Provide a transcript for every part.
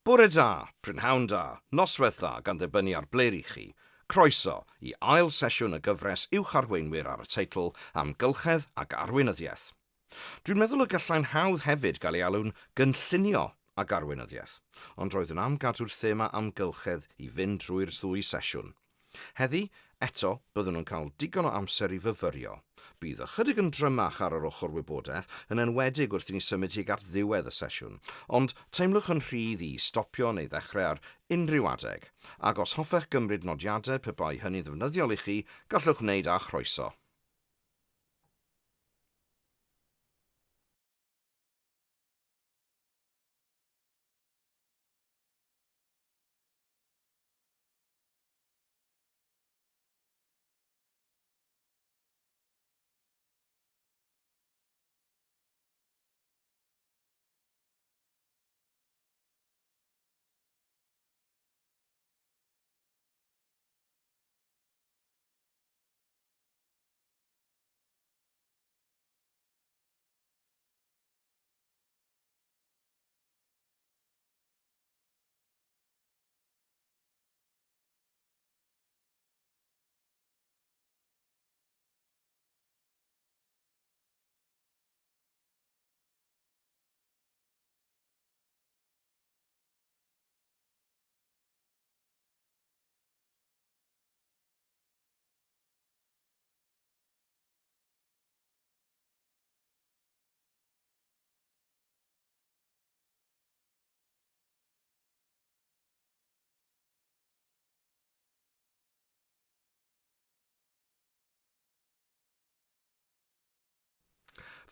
Bore da, prynhawn da, noswaith dda gan ddibynnu ar ble i chi. Croeso I ail sesiwn y gyfres Uwch Arweinwyr ar y teitl Amgylchedd ac Arweinyddiaeth. Dwi'n meddwl y gallai'n hawdd hefyd gael ei alw'n gynllunio ac arweinyddiaeth, ond roedd yn amgadw'r thema amgylchedd I fynd drwy'r ddwy sesiwn. Heddi, eto, byddwn nhw'n cael digon o amser I fyfyrio. Bydd ychydig yn drymach ar yr ochr wybodaeth yn enwedig wrth I ni symud tuag at ddiwedd y sesiwn, ond teimlwch yn rhydd I stopio neu ddechrau ar unrhyw adeg, ac os hoffech gymryd nodiadau pe bai hynny'n ddefnyddiol I chi, gallwch wneud â chroeso.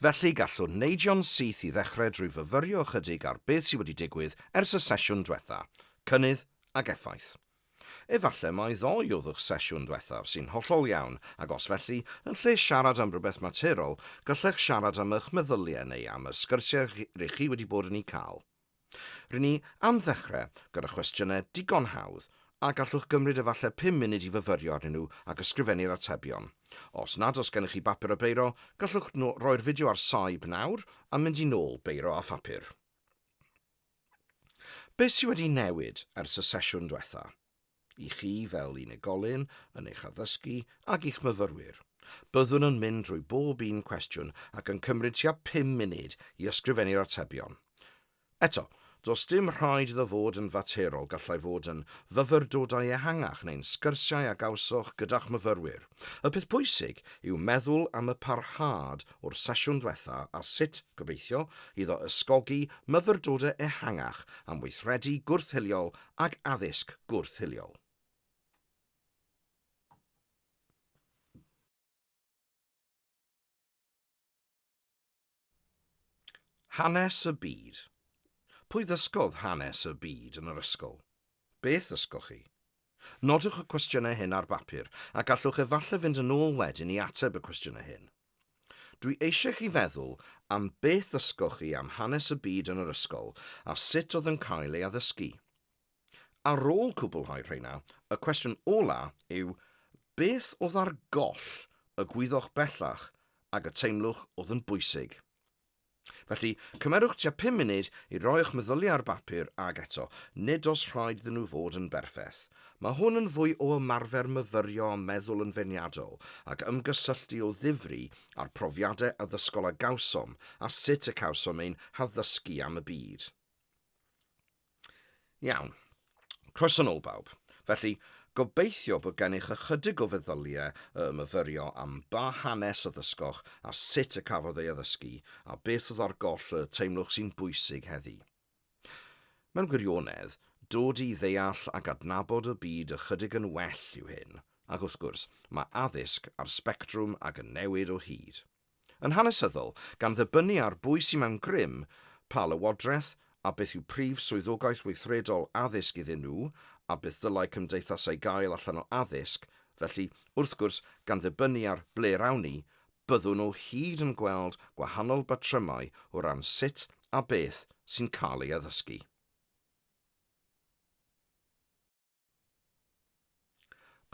Felly gallwn neidio'n syth I ddechrau drwy fyfyrio ychydig ar beth sydd wedi digwydd ers y sesiwn diwetha, cynnydd ac effaith. Efallai mai ddoi o'ch sesiwn diwethaf sy'n hollol iawn, ac os felly, yn lle siarad am rhywbeth materol, gallech siarad am eich meddyliau neu am y sgyrsiau rydych chi wedi bod yn ei cael. Rydyn ni am ddechrau gyda chwestiynau digon hawdd, a gallwch gymryd efallai 5 munud I fyfyrio arnyn nhw ac ysgrifennu'r atebion. Os nad oes gennych chi bapur a beiro, gallwch roi'r fideo ar saib nawr a mynd I nôl beiro a phapur. Beth sydd wedi newid ers y sesiwn diwetha? I chi fel unigolyn, yn eich addysgu ac i'ch myfyrwyr. Byddwn yn mynd drwy bob un cwestiwn ac yn cymryd tua 5 munud I ysgrifennu'r atebion. Eto, does dim rhaid iddo fod yn faterol gallai fod yn fyfyrdodau ehangach neu'n sgyrsiau a gawsoch gyda'ch myfyrwyr. Y peth bwysig yw meddwl am y parhad o'r sesiwn diwetha a sut, gobeithio, iddo ysgogi myfyrdodau ehangach am weithredu wrth-hiliol ac addysg wrth-hiliol. Hanes y byd. Pwy ddysgodd hanes y byd yn yr ysgol? Beth ddysgoch chi? Nodwch y cwestiynau hyn ar bapur a gallwch efallai fynd yn ôl wedyn I ateb y cwestiynau hyn. Dwi eisiau chi feddwl am beth ddysgoch chi am hanes y byd yn yr ysgol a sut oedd yn cael ei addysgu. Ar ôl cwblhau rheina, y cwestiwn ola yw beth oedd ar goll y gwyddoch bellach ac y teimlwch oedd yn bwysig. Felly, cymerwch tua 5 munud I roi eich meddyliau ar bapur ag eto, nid os rhaid iddyn nhw fod yn berffeth. Mae hwn yn fwy o ymarfer myfyrio a meddwl yn feirniadol ac ymgysylltu o ddifri ar profiadau addysgol a gawsom a sut y cawsom ein haddysgu am y byd. Iawn, croeso nôl bawb. Felly, gobeithio bod gennych ychydig o feddyliau myfyrio am ba hanes y ddysgoch a sut y cafodd ei addysgu a beth oedd ar goll y teimlwch sy'n bwysig heddi. Mewn gwirionedd, dod I ddeall ac adnabod y byd ychydig yn well yw hyn, ac wrth gwrs, mae addysg ar sbectrwm ac yn newid o hyd. Yn hanesyddol, gan ddibynnu ar bwy sy'n mewn grym, pa lywodraeth a beth yw prif swyddogaeth weithredol addysg iddyn nhw, a beth dylai cymdeithasau gael allan o addysg, felly, wrth gwrs, gan ddibynnu ar ble rawn ni, byddwn nhw hyd yn gweld gwahanol batrymau o ran sut a beth sy'n cael ei addysgu.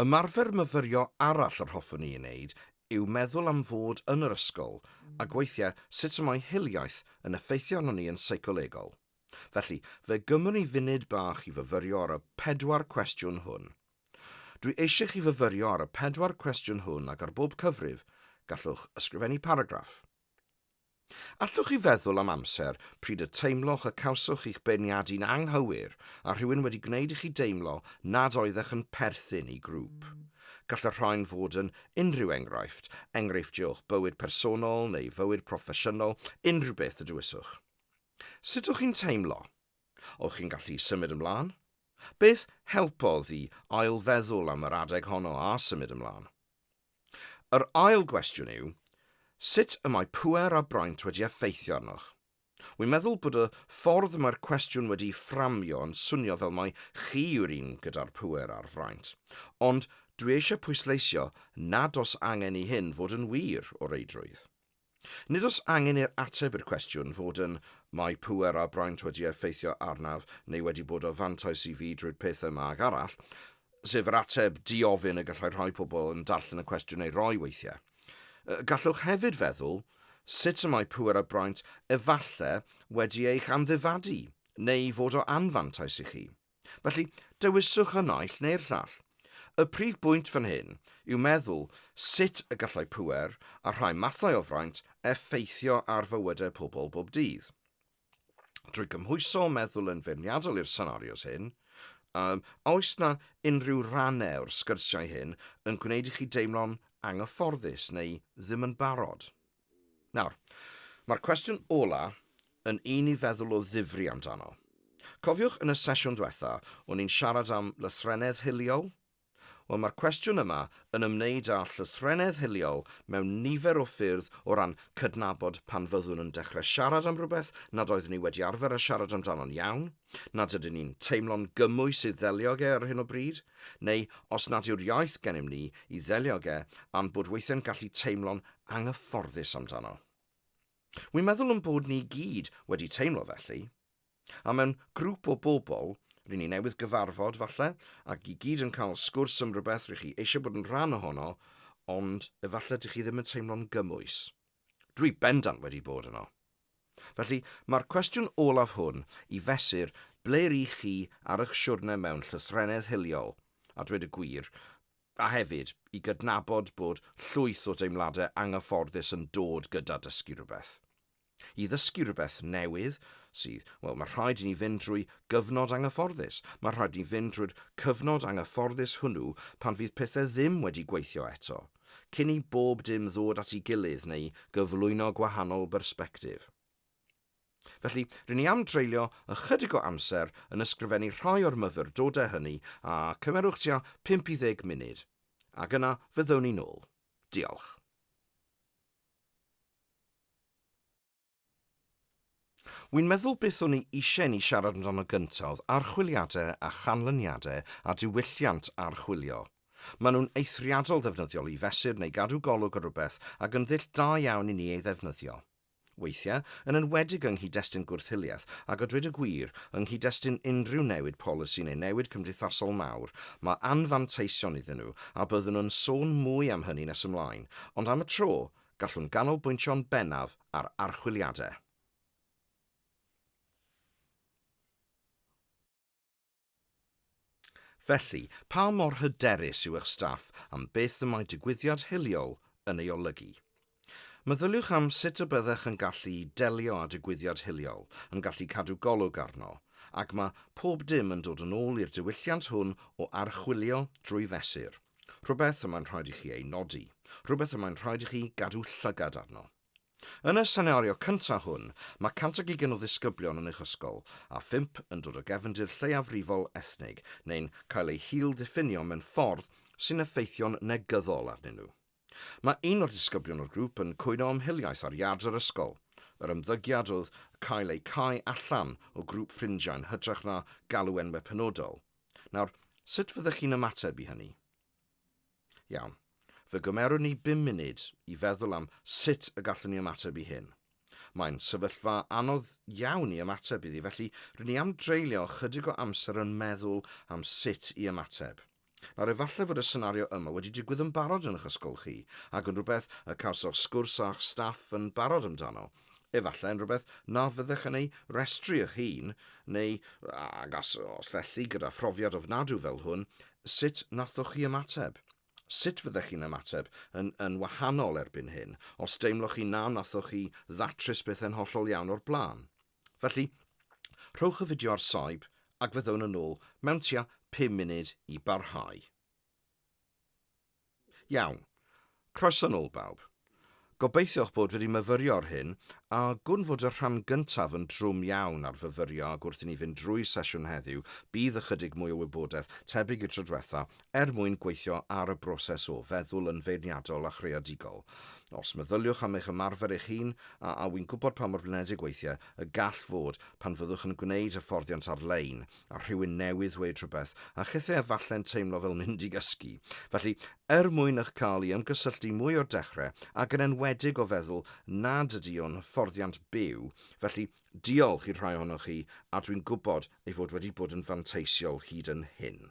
Ymarfer myfyrio arall yr hoffwn I wneud yw meddwl am fod yn yr ysgol a gweithio sut y mae hiliaeth yn effeithio arno ni yn seicolegol. Felly, fe gymryd ni funud bach i fyfyrio ar y 4 cwestiwn hwn. Dwi eisiau chi fyfyrio ar y 4 cwestiwn hwn ac ar bob cyfrif gallwch ysgrifennu paragraff. Allwch chi feddwl am amser pryd y teimloch y cawswch i'ch beirniadu'n anghywir a rhywun wedi gwneud i chi deimlo nad oeddech yn perthyn i grŵp. Gall y rhain fod yn unrhyw enghreifftiau o'ch bywyd personol neu fywyd proffesiynol, unrhyw beth y dywyswch. Sut o'ch chi'n teimlo? O'ch chi'n gallu symud ymlaen? Beth helpodd i ailfeddwl am yr adeg honno a symud ymlaen? Yr ail gwestiwn yw, sut y mae pŵer a braint wedi effeithio arnoch? Wy'n meddwl bod y ffordd mae'r cwestiwn wedi fframio yn swnio fel mai chi yw'r un gyda'r pŵer a'r fraint, ond dwi eisiau pwysleisio nad oes angen i hyn fod yn wir o reidrwydd. Nid oes angen i'r ateb i'r cwestiwn fod yn mae pŵer a braint wedi effeithio arnaf neu wedi bod o fantais i fi drwy'r peth yma ag arall, sef yr ateb diofyn y gallai rhai pobl yn darllen y cwestiwn neu roi weithiau. Gallwch hefyd feddwl sut y mae pŵer a braint efallai wedi eich amddifadu neu fod o anfantais i chi. Felly, dewiswch y naill neu'r llall. Y prif bwynt fan hyn yw meddwl sut y gallai pŵer a rhai mathau o fraint effeithio ar fywydau pobl bob dydd. Drwy gymhwyso meddwl yn feirniadol i'r senarios hyn, oes na unrhyw rannau o'r sgyrsiau hyn yn gwneud i chi deimlo'n anghyfforddus neu ddim yn barod. Nawr, mae'r cwestiwn ola yn un i feddwl o ddifri amdano. Cofiwch yn y sesiwn diwetha o'n i'n siarad am lythrennedd hiliol? Wel, mae'r cwestiwn yma yn ymwneud â llythrennedd hiliol mewn nifer o ffyrdd o ran cydnabod pan fyddwn yn dechrau siarad am rhywbeth nad oeddwn ni wedi arfer a siarad amdano'n iawn, nad ydyn ni'n teimlo'n gymwys i ddelio ge ar hyn o bryd, neu os nad yw'r iaith gennym ni i ddelio ge am bod weithiau'n gallu teimlo'n anghyfforddus amdano. Wy'n meddwl yn bod ni gyd wedi teimlo felly, a mewn grŵp o bobl, rydyn ni newydd gyfarfod falle, ac i gyd yn cael sgwrs am rhywbeth rydych chi eisiau bod yn rhan ohono, ond efallai dych chi ddim yn teimlo'n gymwys. Dwi bendant wedi bod yno. Felly, mae'r cwestiwn olaf hwn i fesur ble i chi ar eich siwrne mewn llythrennedd hiliol, a dweud y gwir, a hefyd i gydnabod bod llwyth o deimladau anghyfforddus yn dod gyda dysgu rhywbeth. I ddysgu rhywbeth newydd sydd, wel, mae rhaid i ni fynd drwy gyfnod anghyfforddus. Mae rhaid i ni fynd drwy'r cyfnod anghyfforddus hwnnw pan fydd pethau ddim wedi gweithio eto, cyn i bob dim ddod at ei gilydd neu gyflwyno gwahanol bersbectif. Felly, rydyn ni am dreulio ychydig o amser yn ysgrifennu rhai o'r myfyrdodau hynny a cymerwch tua 5 i 10 munud, ac yna fyddawn ni nôl. Diolch. Wy'n meddwl beth o'n i eisiau ni siarad amdano gyntaf archwiliadau a chanlyniadau a diwylliant archwilio. Maen nhw'n eithriadol ddefnyddiol i fesur neu gadw golwg o rhywbeth ac yn ddull da iawn i ni ei ddefnyddio. Weithiau, yn enwedig yng nghyd-destun gwrthhiliaeth ac o dweud y gwir yng nghyd-destun unrhyw newid polisi neu newid cymdeithasol mawr, mae anfanteision iddyn nhw a byddwn nhw'n sôn mwy am hynny nes ymlaen, ond am y tro gallwn ganolbwyntio'n bennaf ar archwiliadau. Felly, pa mor hyderus yw eich staff am beth y mae digwyddiad hiliol yn ei olygu? Meddyliwch am sut y byddech yn gallu delio â digwyddiad hiliol, yn gallu cadw golwg arno, ac mae pob dim yn dod yn ôl i'r diwylliant hwn o archwilio drwy fesur. Rhywbeth y mae'n rhaid i chi ei nodi, rhywbeth y mae'n rhaid i chi gadw llygad arno. Yn y senario cyntaf hwn, mae 120 o ddisgyblion yn eich ysgol a 5 yn dod o gefndir lleiafrifol ethnig neu'n cael ei hil diffinio mewn ffordd sy'n effeithio'n negyddol arnyn nhw. Mae un o'r disgyblion o'r grŵp yn cwyno ymhiliaeth ar iard yr ysgol. Yr ymddygiad oedd cael ei cau allan o grŵp ffrindiau'n hytrach na galw enwau penodol. Nawr, sut fyddech chi'n ymateb i hynny? Iawn. Fe gymerwn ni 5 munud i feddwl am sut y gallwn ni ymateb i hyn. Mae'n sefyllfa anodd iawn i ymateb iddi, felly rydyn ni am dreulio chydig o amser yn meddwl am sut i ymateb. Nawr, efallai fod y senario yma wedi digwydd yn barod yn eich ysgol chi, ac yn rhywbeth y cawsoch sgwrs a'ch staff yn barod amdano. Efallai yn rhywbeth na fyddech yn ei restru eich hun, neu, ag os felly gyda phrofiad ofnadw fel hwn, sut nathoch chi ymateb? Sut fyddech chi'n ymateb yn wahanol erbyn hyn, os deimloch chi na nathoch chi ddatrys beth yn hollol iawn o'r blaen? Felly, rhowch y fideo ar saib ac fyddwn yn ôl mewn tua 5 munud i barhau. Iawn, croeso nôl bawb. Gobeithio'ch bod wedi myfyrio ar hyn, a gwn fod y rhan gyntaf yn drwm iawn ar fyfyrio ac wrth i ni fynd drwy sesiwn heddiw, bydd ychydig mwy o wybodaeth tebyg i'r tro diwetha mwyn gweithio ar y broses o feddwl yn feirniadol a chreadigol. Os meddyliwch am eich ymarfer eich hun, a wy'n gwybod pa mor blinedig weithiau, y gall fod pan fyddwch yn gwneud y fforddiant ar-lein, a rhywun newydd dweud rhywbeth, a chithau efallai'n teimlo fel mynd i gysgu. Felly, mwyn eich cael i ymgysylltu mwy o'r dechrau, ac yn enwedig o feddwl nad ydy o'n fforddiant byw, felly diolch i'r rhai ohonoch chi, a dwi'n gwybod ei fod wedi bod yn fanteisiol hyd yn hyn.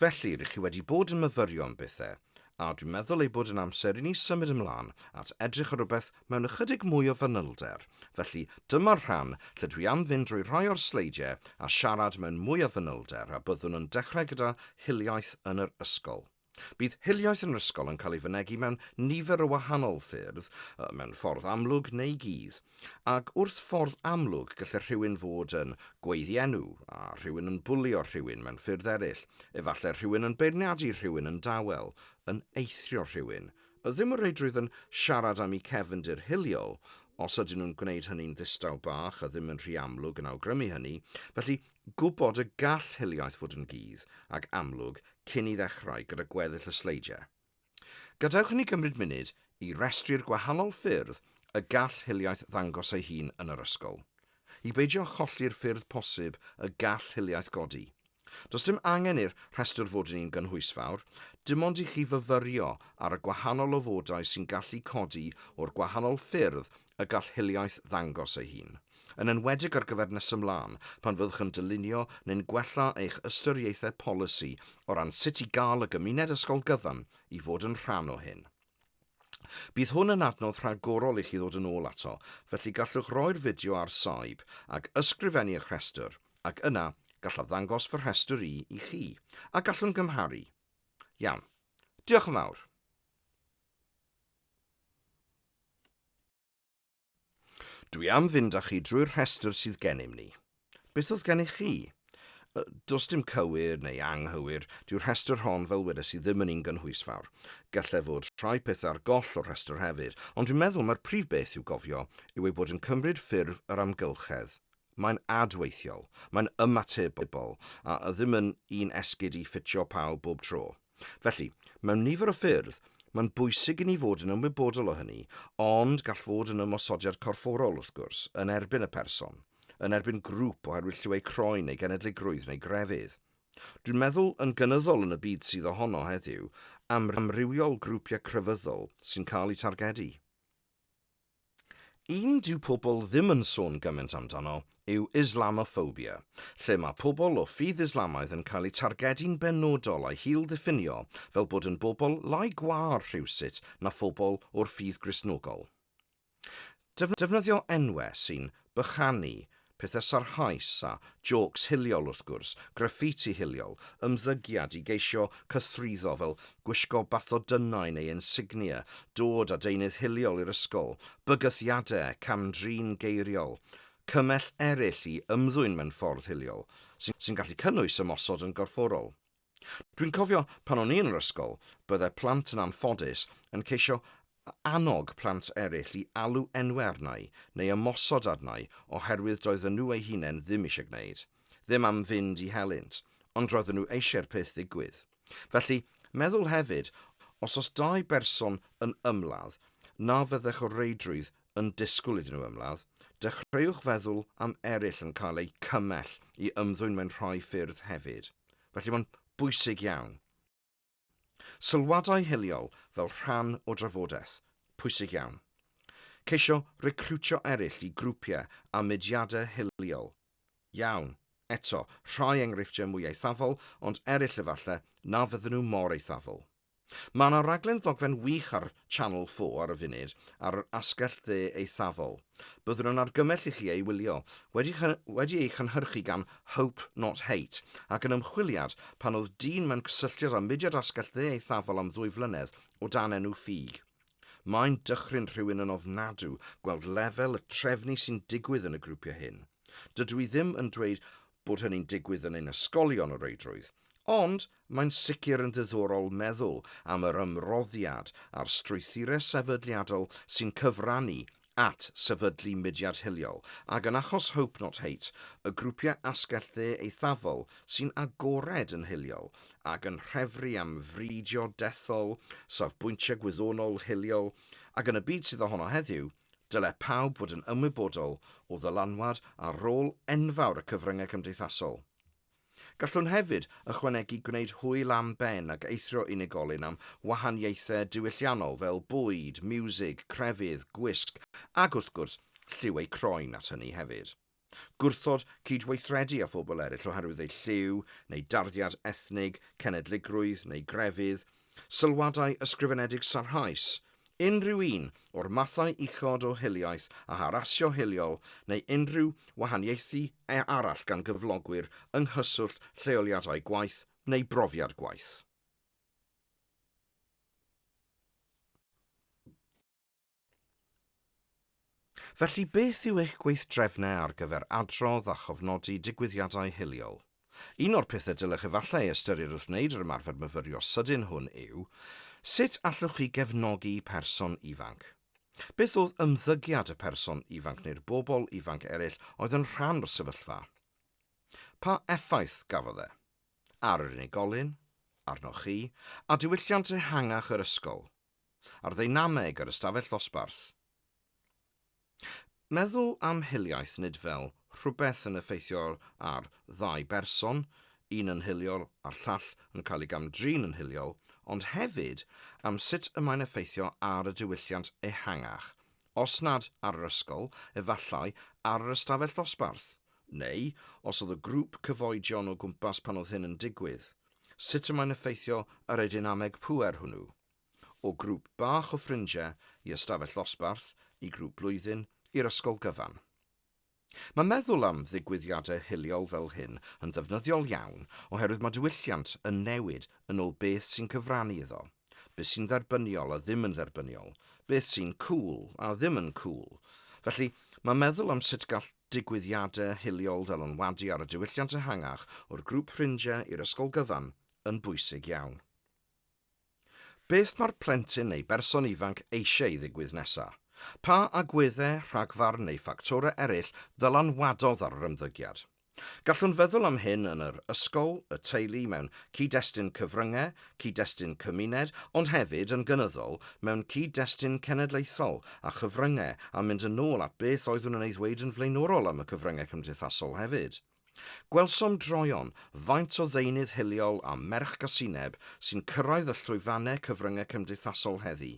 Felly, rydych chi wedi bod yn myfyrio am bethau, a dwi'n meddwl ei bod yn amser i ni symud ymlaen at edrych ar rhywbeth mewn ychydig mwy o fanylder. Felly, dyma'r rhan lle dwi am fynd drwy rai o'r sleidiau a siarad mewn mwy o fanylder a byddwn yn dechrau gyda hiliaeth yn yr ysgol. Bydd hiliaeth yn yr ysgol yn cael ei fynegu mewn nifer o wahanol ffyrdd, mewn ffordd amlwg neu gudd, ac wrth ffordd amlwg gallai rhywun fod yn gweiddienw, a rhywun yn bwlio rhywun mewn ffyrdd eraill, efallai rhywun yn beirniadu rhywun yn dawel, yn eithrio rhywun, ddim o reidrwydd yn siarad am ei cefndir hiliol, os ydyn nhw'n gwneud hynny'n ddistaw bach a ddim yn rhy amlwg yn awgrymu hynny, felly gwybod y gall hiliaeth fod yn gudd ac amlwg cyn i ddechrau gyda gweddill y sleidiau. Gadewch i ni gymryd munud i restru'r gwahanol ffyrdd y gall hiliaeth ddangos ei hun yn yr ysgol, i beidio cholli'r ffyrdd posib y gall hiliaeth godi. Does dim angen i'r rhestr fod yn un gynhwysfawr, dim ond i chi fyfyrio ar y gwahanol ofodau sy'n gallu codi o'r gwahanol ffyrdd y gall hiliaeth ddangos ei hun. Yn enwedig ar gyfer nes ymlaen pan fyddwch yn dylunio neu'n gwella eich ystyriaethau polisi o ran sut i gael y gymuned ysgol gyfan i fod yn rhan o hyn. Bydd hwn yn adnodd rhagorol i chi ddod yn ôl ato, felly gallwch roi'r fideo ar saib ac ysgrifennu eich rhestr, ac yna gallaf ddangos fy rhestr i chi, a gallwn gymharu. Iawn, diolch yn fawr. Dwi am fynd â chi drwy'r rhestr sydd gennym ni. Beth oedd gennych chi? Does dim cywir neu anghywir, dyw'r rhestr hon fel wedes i ddim yn un gynhwysfawr. Gallai fod rhai pethau ar goll o'r rhestr hefyd, ond dwi'n meddwl mae'r prif beth i'w gofio yw ei bod yn cymryd ffurf yr amgylchedd. Mae'n adweithiol, mae'n ymatebol, a ddim yn un esgid i ffitio pawb bob tro. Felly, mewn nifer o ffyrdd, mae'n bwysig i ni fod yn ymwybodol o hynny, ond gall fod yn ymosodiad corfforol wrth gwrs, yn erbyn y person, yn erbyn grŵp oherwydd lliwau croen neu genedligrwydd neu grefydd. Dwi'n meddwl yn gynyddol yn y byd sydd ohono heddiw am amrywiol grwpiau crefyddol sy'n cael eu targedu. Un dyw pobl ddim yn sôn gymaint amdano yw Islamophobia, lle mae pobl o ffydd Islamaidd yn cael eu targedu'n benodol a'i hil diffinio fel bod yn bobl lai gwar rhywsut na phobl o'r ffydd Gristnogol. Defnyddio enwau sy'n bychanu, pethau sarhaus a jocs hiliol wrth gwrs, graffiti hiliol, ymddygiad i geisio cythryddo fel gwisgo bathodynau neu insignia, dod a deunydd hiliol i'r ysgol, bygythiadau, camdrin geiriol, cymell eraill i ymddwyn mewn ffordd hiliol, sy'n gallu cynnwys ymosod yn gorfforol. Dwi'n cofio pan o'n i yn yr ysgol, byddai plant yn anffodus yn ceisio annog plant eraill i alw enwau arnau neu ymosod arnau oherwydd doedden nhw eu hunain ddim eisiau gwneud, ddim am fynd i helynt, ond roedden nhw eisiau'r peth ddigwydd. Felly, meddwl hefyd, os oes dau berson yn ymladd, na fyddech o reidrwydd yn disgwyl iddyn nhw ymladd, dechreuwch feddwl am eraill yn cael eu cymell i ymddwyn mewn rhai ffyrdd hefyd. Felly mae'n bwysig iawn. Sylwadau hiliol fel rhan o drafodaeth, pwysig iawn. Ceisio recrwtio eraill i grwpiau a mudiadau hiliol. Iawn, Eto, rhai enghreifftiau mwy eithafol, ond eraill efallai na fydden nhw mor eithafol. Mae yna raglen ddogfen wych ar Channel 4 ar y funud ar asgell dde eithafol. Byddwn yn argymell i chi ei wylio, wedi ei chynhyrchu gan Hope Not Hate, ac yn ymchwiliad pan oedd dyn mewn cysylltiad â mudiad asgell dde eithafol am 2 flynedd o dan enw ffug. Mae'n dychryn rhywun yn ofnadw gweld lefel y trefnu sy'n digwydd yn y grwpiau hyn. Dydw i ddim yn dweud bod hynny'n digwydd yn ein ysgolion o reidrwydd, ond mae'n sicr yn ddiddorol meddwl am yr ymroddiad a'r strwythurau sefydliadol sy'n cyfrannu at sefydlu mudiad hiliol, ac yn achos Hope Not Hate, y grwpiau asgell dde eithafol sy'n agored yn hiliol ac yn rhefru am fridio dethol, safbwyntiau gwyddonol hiliol, ac yn y byd sydd ohono heddiw, dylai pawb fod yn ymwybodol o ddylanwad a rôl enfawr y cyfryngau cymdeithasol. Gallwn hefyd ychwanegu gwneud hwyl am ben ac eithrio unigolyn am wahaniaethau diwylliannol fel bwyd, miwsig, crefydd, gwisg, ac wrth gwrs lliw eu croen at hynny hefyd. Gwrthod cydweithredu â phobl eraill oherwydd eu lliw neu darddiad ethnig, cenedligrwydd neu grefydd, sylwadau ysgrifenedig sarhaus, unrhyw un o'r mathau uchod o hiliaeth a harasio hiliol neu unrhyw wahaniaethu arall gan gyflogwyr yng nghyswllt lleoliadau gwaith neu brofiad gwaith. Felly beth yw eich gweithdrefnau ar gyfer adrodd a chofnodi digwyddiadau hiliol? Un o'r pethau dylech efallai ystyried wrth wneud yr ymarfer myfyrio sydyn hwn yw, sut allwch chi gefnogi person ifanc? Beth oedd ymddygiad y person ifanc neu'r bobl ifanc eraill oedd yn rhan o'r sefyllfa? Pa effaith gafodd e? Ar yr unigolyn, arnoch chi, a diwylliant ehangach yr ysgol, ar ddeinameg yr ystafell ddosbarth. Meddwl am hiliaeth nid fel rhywbeth yn effeithio ar 2 berson, un yn hiliol a'r llall yn cael ei gamdrin yn hiliol, ond hefyd am sut y mae'n effeithio ar y diwylliant ehangach, os nad ar yr ysgol, efallai ar yr ystafell ddosbarth, neu os oedd y grŵp cyfoedion o gwmpas pan oedd hyn yn digwydd, sut y mae'n effeithio ar y dynameg pŵer hwnnw, o grŵp bach o ffrindiau i ystafell ddosbarth, i grŵp blwyddyn, i'r ysgol gyfan. Mae meddwl am ddigwyddiadau hiliol fel hyn yn ddefnyddiol iawn oherwydd mae diwylliant yn newid yn ôl beth sy'n cyfrannu iddo, beth sy'n dderbyniol a ddim yn dderbyniol, beth sy'n cool a ddim yn cool. Felly, mae meddwl am sut gall digwyddiadau hiliol dylanwadu ar y diwylliant ehangach o'r grŵp ffrindiau i'r ysgol gyfan yn bwysig iawn. Beth mae'r plentyn neu berson ifanc eisiau i ddigwydd nesaf? Pa agweddau, rhagfarn neu ffactorau eraill ddylanwadodd ar yr ymddygiad? Gallwn feddwl am hyn yn yr ysgol, y teulu mewn cyd-destun cyfryngau, cyd-destun cymuned, ond hefyd yn gynyddol mewn cyd-destun cenedlaethol a chyfryngau a mynd yn ôl at beth oeddwn yn ei ddweud yn flaenorol am y cyfryngau cymdeithasol hefyd. Gwelsom droion faint o ddeunydd hiliol a merch gasineb sy'n cyrraedd y llwyfannau cyfryngau cymdeithasol heddi.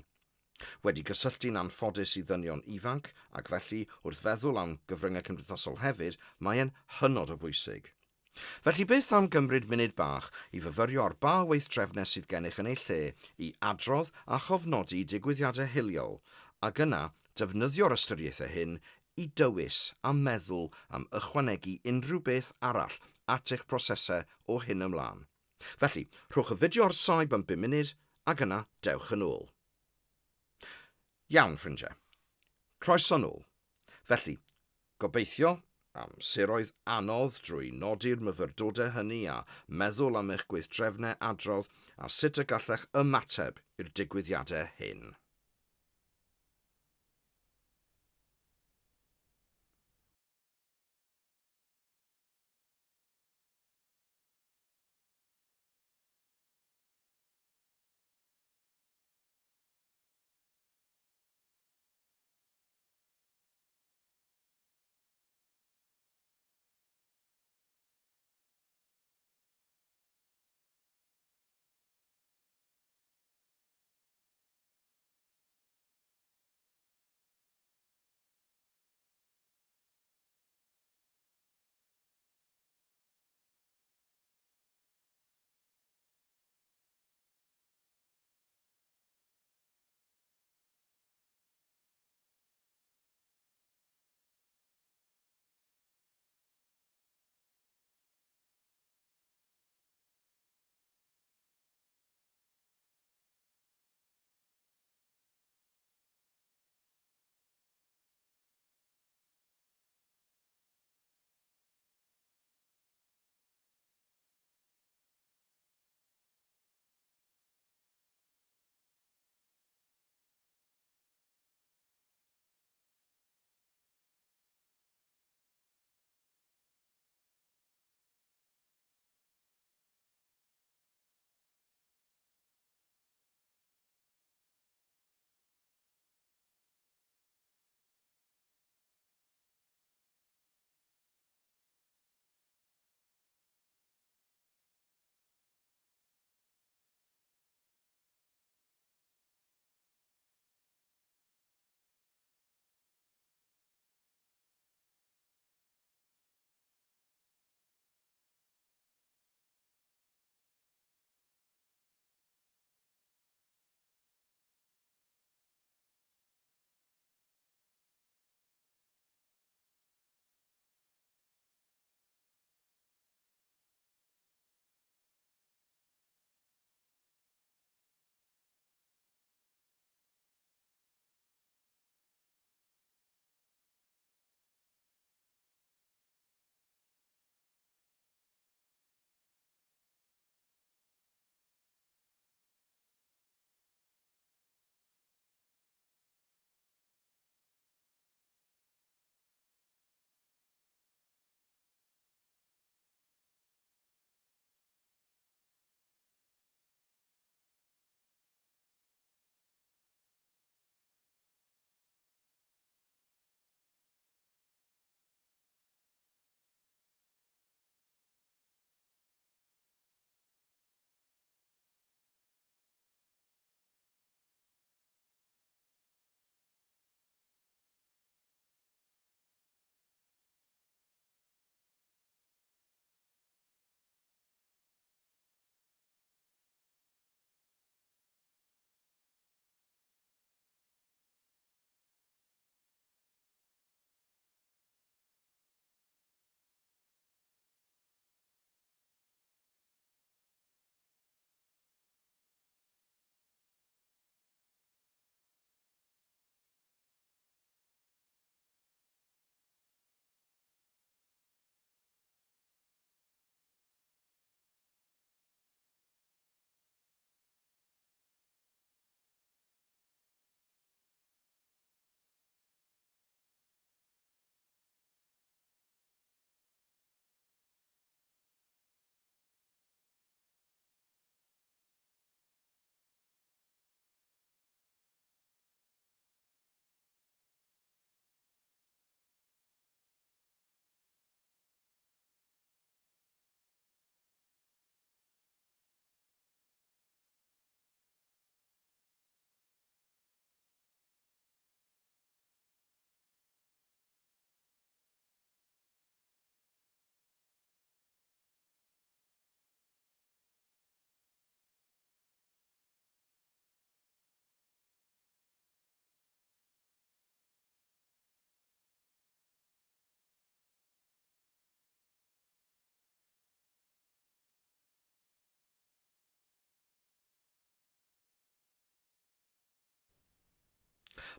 Wedi cysylltu'n anffodus i ddynion ifanc, ac felly wrth feddwl am gyfryngau cymdeithasol hefyd, mae'n hynod o bwysig. Felly beth am gymryd munud bach i fyfyrio ar ba weithdrefnau sydd gennych yn ei lle i adrodd a chofnodi digwyddiadau hiliol, ac yna defnyddio'r ystyriaethau hyn i dywys a meddwl am ychwanegu unrhyw beth arall at eich prosesau o hyn ymlaen. Felly, rhowch y fideo ar saib am 5 munud, ac yna dewch yn ôl. Iawn, ffrindiau. Croeso nôl. Felly, gobeithio amseroedd anodd drwy nodi'r myfyrdodau hynny a meddwl am eich gweithdrefnau adrodd a sut y gallech ymateb i'r digwyddiadau hyn.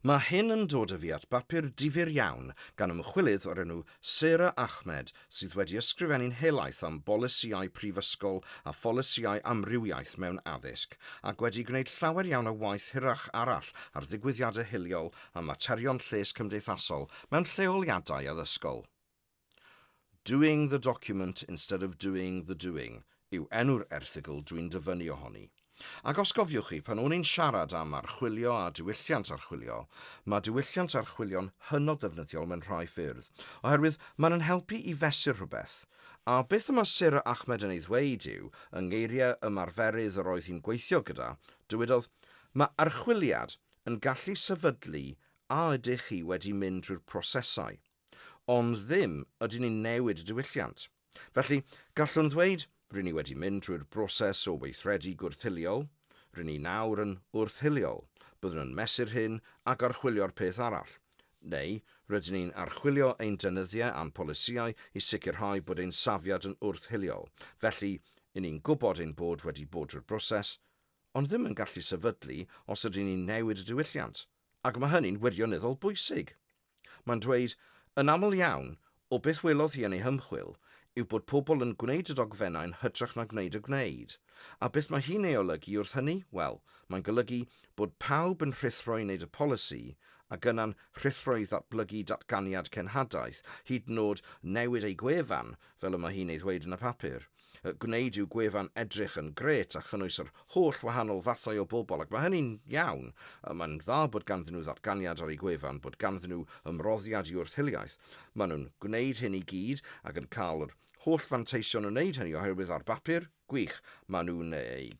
Mae hyn yn dod â fi at bapur difyr iawn gan ymchwilydd o'r enw Sarah Ahmed sydd wedi ysgrifennu'n helaeth am bolisïau prifysgol a pholisïau amrywiaeth mewn addysg ac wedi gwneud llawer iawn o waith hirach arall ar ddigwyddiadau hiliol a materion lles cymdeithasol mewn lleoliadau addysgol. Doing the document instead of doing the doing yw enw'r erthygl dwi'n dyfynnu ohoni. Ac os gofiwch chi, pan o'n i'n siarad am archwilio a diwylliant archwilio, mae diwylliant archwilio'n hynod ddefnyddiol mewn rhai ffyrdd, oherwydd maen helpu i fesur rhywbeth. A beth yma Sarah Ahmed yn ei ddweud yw, yng ngeiriau ymarferydd yr oedd hi'n gweithio gyda, dywedodd, mae archwiliad yn gallu sefydlu a ydych chi wedi mynd drwy'r prosesau, ond ddim ydyn ni'n newid y diwylliant. Felly, gallwn ddweud, rydyn ni wedi mynd drwy'r broses o weithredu gwrth-hiliol, rydyn ni nawr yn wrth-hiliol, byddwn yn mesur hyn ac archwilio'r peth arall. Neu, rydyn ni'n archwilio ein dynyddiau a'n polisïau i sicrhau bod ein safiad yn wrth-hiliol. Felly, i ni'n gwybod ein bod wedi bod drwy'r broses, ond ddim yn gallu sefydlu os ydyn ni'n newid y diwylliant. Ac mae hynny'n wirioneddol bwysig. Mae'n dweud, yn aml iawn, o beth welodd hi yn ei hymchwil, yw bod pobl yn gwneud y dogfennau'n hytrach na gwneud y gwneud. A beth mae hi'n ei olygu wrth hynny? Wel, mae'n golygu bod pawb yn rhithroi wneud y polisi ac yna'n rhithroi ddatblygu datganiad cenhadaeth, hyd yn oed newid ei gwefan, fel y mae hi'n ei ddweud yn y papur. Gwneud yw gwefan edrych yn gret a chynnwys yr holl wahanol fathau o bobl, ac mae hynny'n iawn. Mae'n dda bod ganddyn nhw ddatganiad ar ei gwefan, bod ganddyn nhw ymroddiad i wrth-hiliaeth. Maen nhw'n gwneud hyn i gyd ac yn cael yr holl fanteision yn wneud hynny oherwydd ar bapur, gwych, maen nhw'n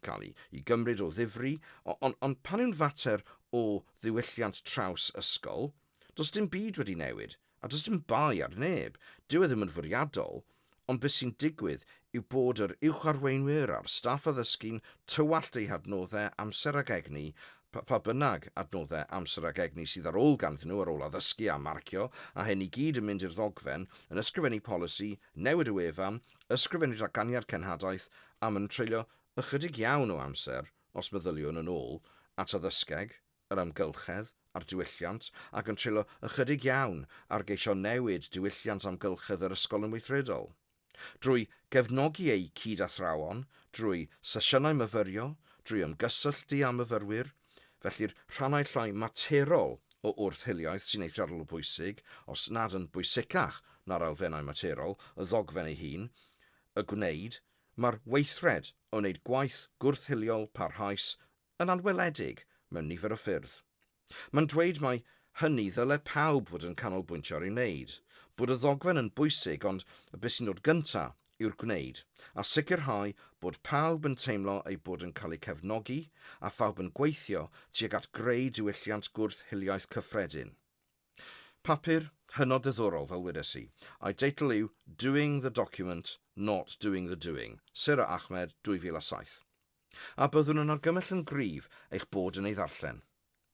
cael i gymryd o ddifri, ond pan yw'n fater o ddiwylliant traws ysgol, does dim byd wedi newid, a does dim bai ar neb. Dyw e ddim yn fwriadol, ond beth sy'n digwydd yw bod yr uwch arweinwyr a'r staff addysgu'n tywallt eu hadnoddau amser ag egni, pa bynnag adnoddau amser ag egni sydd ar ôl ganddyn nhw ar ôl addysgu a marcio, a hyn i gyd yn mynd i'r ddogfen, yn ysgrifennu polisi, newid y wefan, ysgrifennu datganiad cenhadaeth, a ma'n treulio ychydig iawn o amser, os meddyliwn yn ôl, at addysgeg, yr amgylchedd, a'r diwylliant, ac yn treulio ychydig iawn ar geisio newid diwylliant amgylchedd yr ysgol yn weithredol. Drwy gefnogi ei cyd-athrawon, drwy sesiynau myfyrio, drwy ymgysylltu â myfyrwyr, felly'r rhannau llai materol o wrth-hiliaeth sy'n eithriadol o bwysig, os nad yn bwysicach na'r elfennau materol, y ddogfen ei hun, y gwneud, mae'r weithred o wneud gwaith gwrth-hiliol parhaus yn anweledig mewn nifer o ffyrdd. Mae'n dweud mai hynny ddyle pawb fod yn canolbwyntio ar ei wneud, bod y ddogfen yn bwysig, ond y beth sy'n dod gyntaf yw'r gwneud, a sicrhau bod pawb yn teimlo ei bod yn cael ei cefnogi a phawb yn gweithio tuag at greu diwylliant gwrth-hiliaeth cyffredin. Papur hynod ddiddorol fel wedes i, a'i deitl yw Doing the Document, Not Doing the Doing, Sarah Ahmed 2007. A byddwn yn argymell yn gryf eich bod yn ei ddarllen.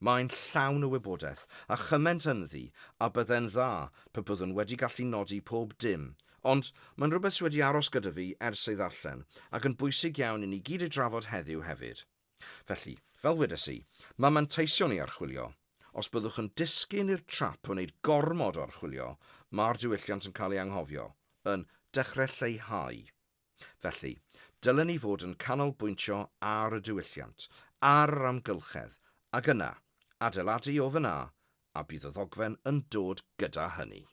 Mae'n llawn o wybodaeth a chyment ynddi a bydde'n dda pe byddwn wedi gallu nodi pob dim, ond mae'n rhywbeth sydd wedi aros gyda fi ers ei ddarllen ac yn bwysig iawn i ni gyd ei drafod heddiw hefyd. Felly, fel wedes i, mae manteision i archwilio. Os byddwch yn disgyn i'r trap o wneud gormod o archwilio, mae'r diwylliant yn cael ei anghofio, yn dechrau lleihau. Felly, dylen ni fod yn canolbwyntio ar y diwylliant, ar yr amgylchedd, ac yna, adeiladu o fyna, a bydd y ddogfen yn dod gyda hynny.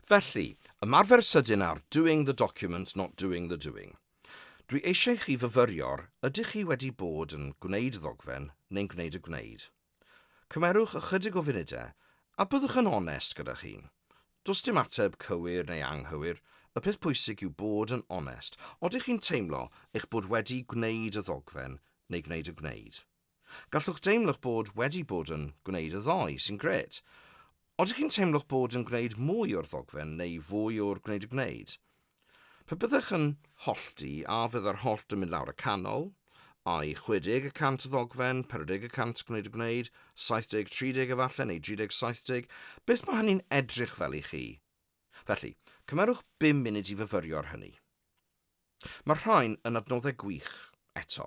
Felly, ymarfer sydyn ar doing the document, not doing the doing. Dwi eisiau chi fyfyrio'r ydych chi wedi bod yn gwneud y ddogfen neu'n gwneud y gwneud. Cymerwch ychydig o funudau a byddwch yn onest gyda chi. Does dim ateb cywir neu anghywir, y peth pwysig yw bod yn onest. Odych chi'n teimlo eich bod wedi gwneud y ddogfen neu gwneud y gwneud? Gallwch deimlo'ch bod wedi bod yn gwneud y ddoi sy'n gret. Odych chi'n teimlo'ch bod yn gwneud mwy o'r ddogfen neu fwy o'r gwneud y gwneud? Pe byddech yn hollti a fydda'r hollt yn mynd lawr y canol, a'i 60% y ddogfen, 40% gwneud y gwneud, 70-30 efallai neu 30-70, beth mae hynny'n edrych fel i chi? Felly, cymerwch 5 munud i fyfyrio'r hynny. Mae'r rhain yn adnoddau gwych eto,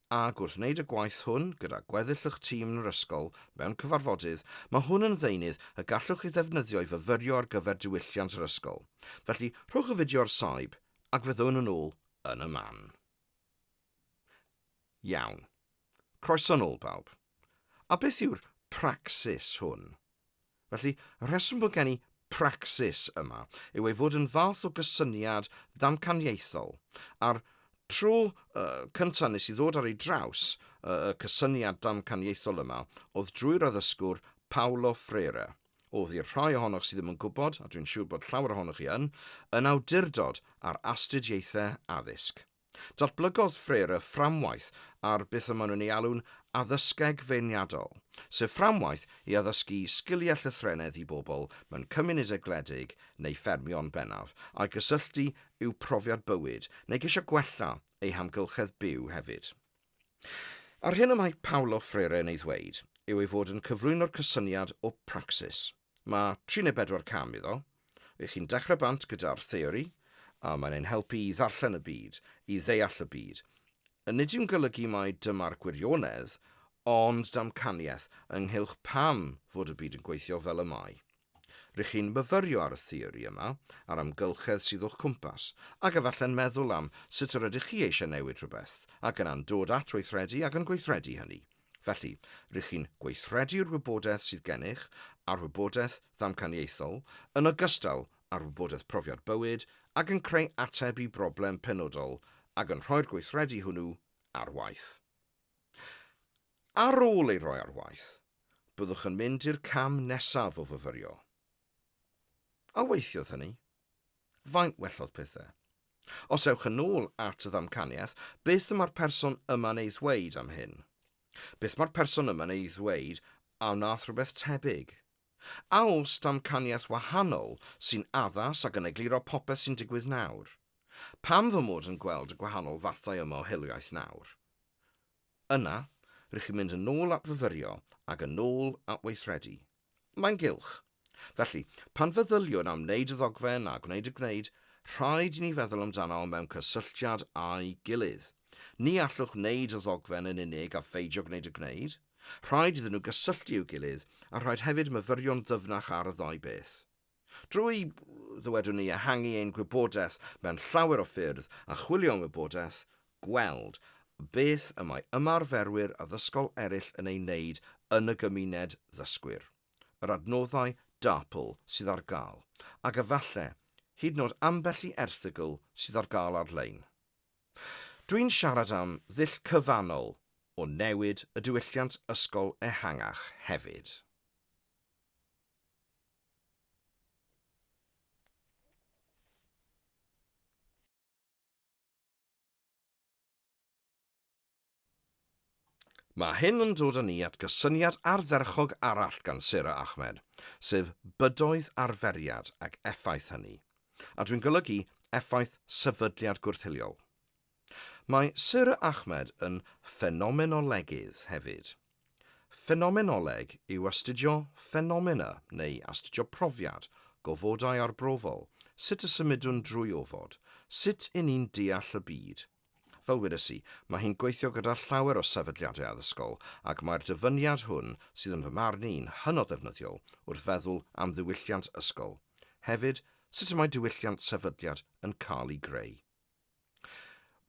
ac wrth wneud y gwaith hwn gyda gweddill eich tîm yn yr ysgol mewn cyfarfodydd, mae hwn yn ddeunydd y gallwch chi ddefnyddio i fyfyrio ar gyfer diwylliant yr ysgol. Felly, rhowch y fideo ar saib ac fyddwn yn ôl yn y man. Iawn. Croeso nôl bawb. A beth yw'r praxis hwn? Felly, y rheswm bod gen i praxis yma yw ei fod yn fath o gysyniad ddamcaniaethol. A'r tro cyntaf nes i ddod ar ei draws y cysyniad damcaniaethol yma oedd drwy'r addysgwr Paulo Freire. Oedd i'r rhai ohonoch sydd ddim yn gwybod, a dwi'n siŵr bod llawer ohonoch chi yn awdurdod ar astudiaethau addysg. Datblygodd Freire fframwaith ar beth yma nhw'n ei alw'n addysgeg feirniadol, sef fframwaith i addysgu sgiliau llythrennedd i bobl mewn cymunedau gwledig neu ffermion bennaf, a'i gysylltu i'w profiad bywyd neu geisio gwella eu hamgylchedd byw hefyd. Ar hyn y mae Paulo Freire yn ei ddweud yw ei fod yn cyflwyno'r cysyniad o praxis. Mae 3 neu 4 cam iddo. Chi'n dechrau bant gyda'r theori, a mae'n ein helpu i ddarllen y byd, i ddeall y byd. Nid yw'n golygu mai dyma'r gwirionedd, ond damcaniaeth ynghylch pam fod y byd yn gweithio fel y mae. Rydych chi'n myfyrio ar y theori yma, ar amgylchedd sydd o'ch cwmpas, ac efallai'n meddwl am sut yr ydych chi eisiau newid rhywbeth, ac yna'n dod at weithredu ac yn gweithredu hynny. Felly, rydych chi'n gweithredu'r wybodaeth sydd gennych a'r wybodaeth ddamcaniaethol, yn ogystal â'r wybodaeth profiad bywyd, ac yn creu ateb i broblem penodol, ac yn rhoi'r gweithredu hwnnw ar waith. Ar ôl ei roi ar waith, byddwch yn mynd i'r cam nesaf o fyfyrio. A weithiodd hynny? Faint wellodd pethau? Os ewch yn ôl at y ddamcaniaeth, beth yma'r person yma'n ei ddweud am hyn? Beth mae'r person yma'n ei ddweud a wnaeth rhywbeth tebyg? A oes damcaniaeth wahanol sy'n addas ac yn egluro popeth sy'n digwydd nawr? Pam fy mod yn gweld y gwahanol fathau yma o hiliaeth nawr? Yna, rydych chi'n mynd yn ôl at fyfyrio ac yn ôl at weithredu. Mae'n gylch. Felly, pan feddyliwn am wneud y ddogfen a gwneud y gwneud, rhaid i ni feddwl amdano mewn cysylltiad â'i gilydd. Ni allwch wneud y ddogfen yn unig a pheidio gwneud y gwneud. Rhaid iddyn nhw gysylltu i'w gilydd a rhaid hefyd myfyrio'n ddyfnach ar y ddau beth. Drwy, ddywedwn ni, ehangu ein gwybodaeth mewn llawer o ffyrdd a chwilio am wybodaeth, gweld beth y mae ymarferwyr addysgol eraill yn ei wneud yn y gymuned ddysgwyr. Yr adnoddau DARPL sydd ar gael, ac efallai hyd yn oed ambell i erthygl sydd ar gael ar-lein. Dwi'n siarad am ddull cyfannol o newid y diwylliant ysgol ehangach hefyd. Mae hyn yn dod â ni at gysyniad ardderchog arall gan Sir Ahmed, sef bydoedd arferiad ac effaith hynny, a dwi'n golygu effaith sefydliad gwrth-hiliol. Mae Sir Ahmed yn ffenomenolegydd hefyd. Ffenomenoleg yw astudio ffenomena neu astudio profiad, gofodau arbrofol, sut y symudwn drwy ofod, sut i ni'n deall y byd. Fel wedys i, mae hi'n gweithio gyda llawer o sefydliadau addysgol ac mae'r dyfyniad hwn sydd yn fy marn i'n hynod ddefnyddiol wrth feddwl am ddiwylliant ysgol. Hefyd, sut y mae diwylliant sefydliad yn cael ei greu.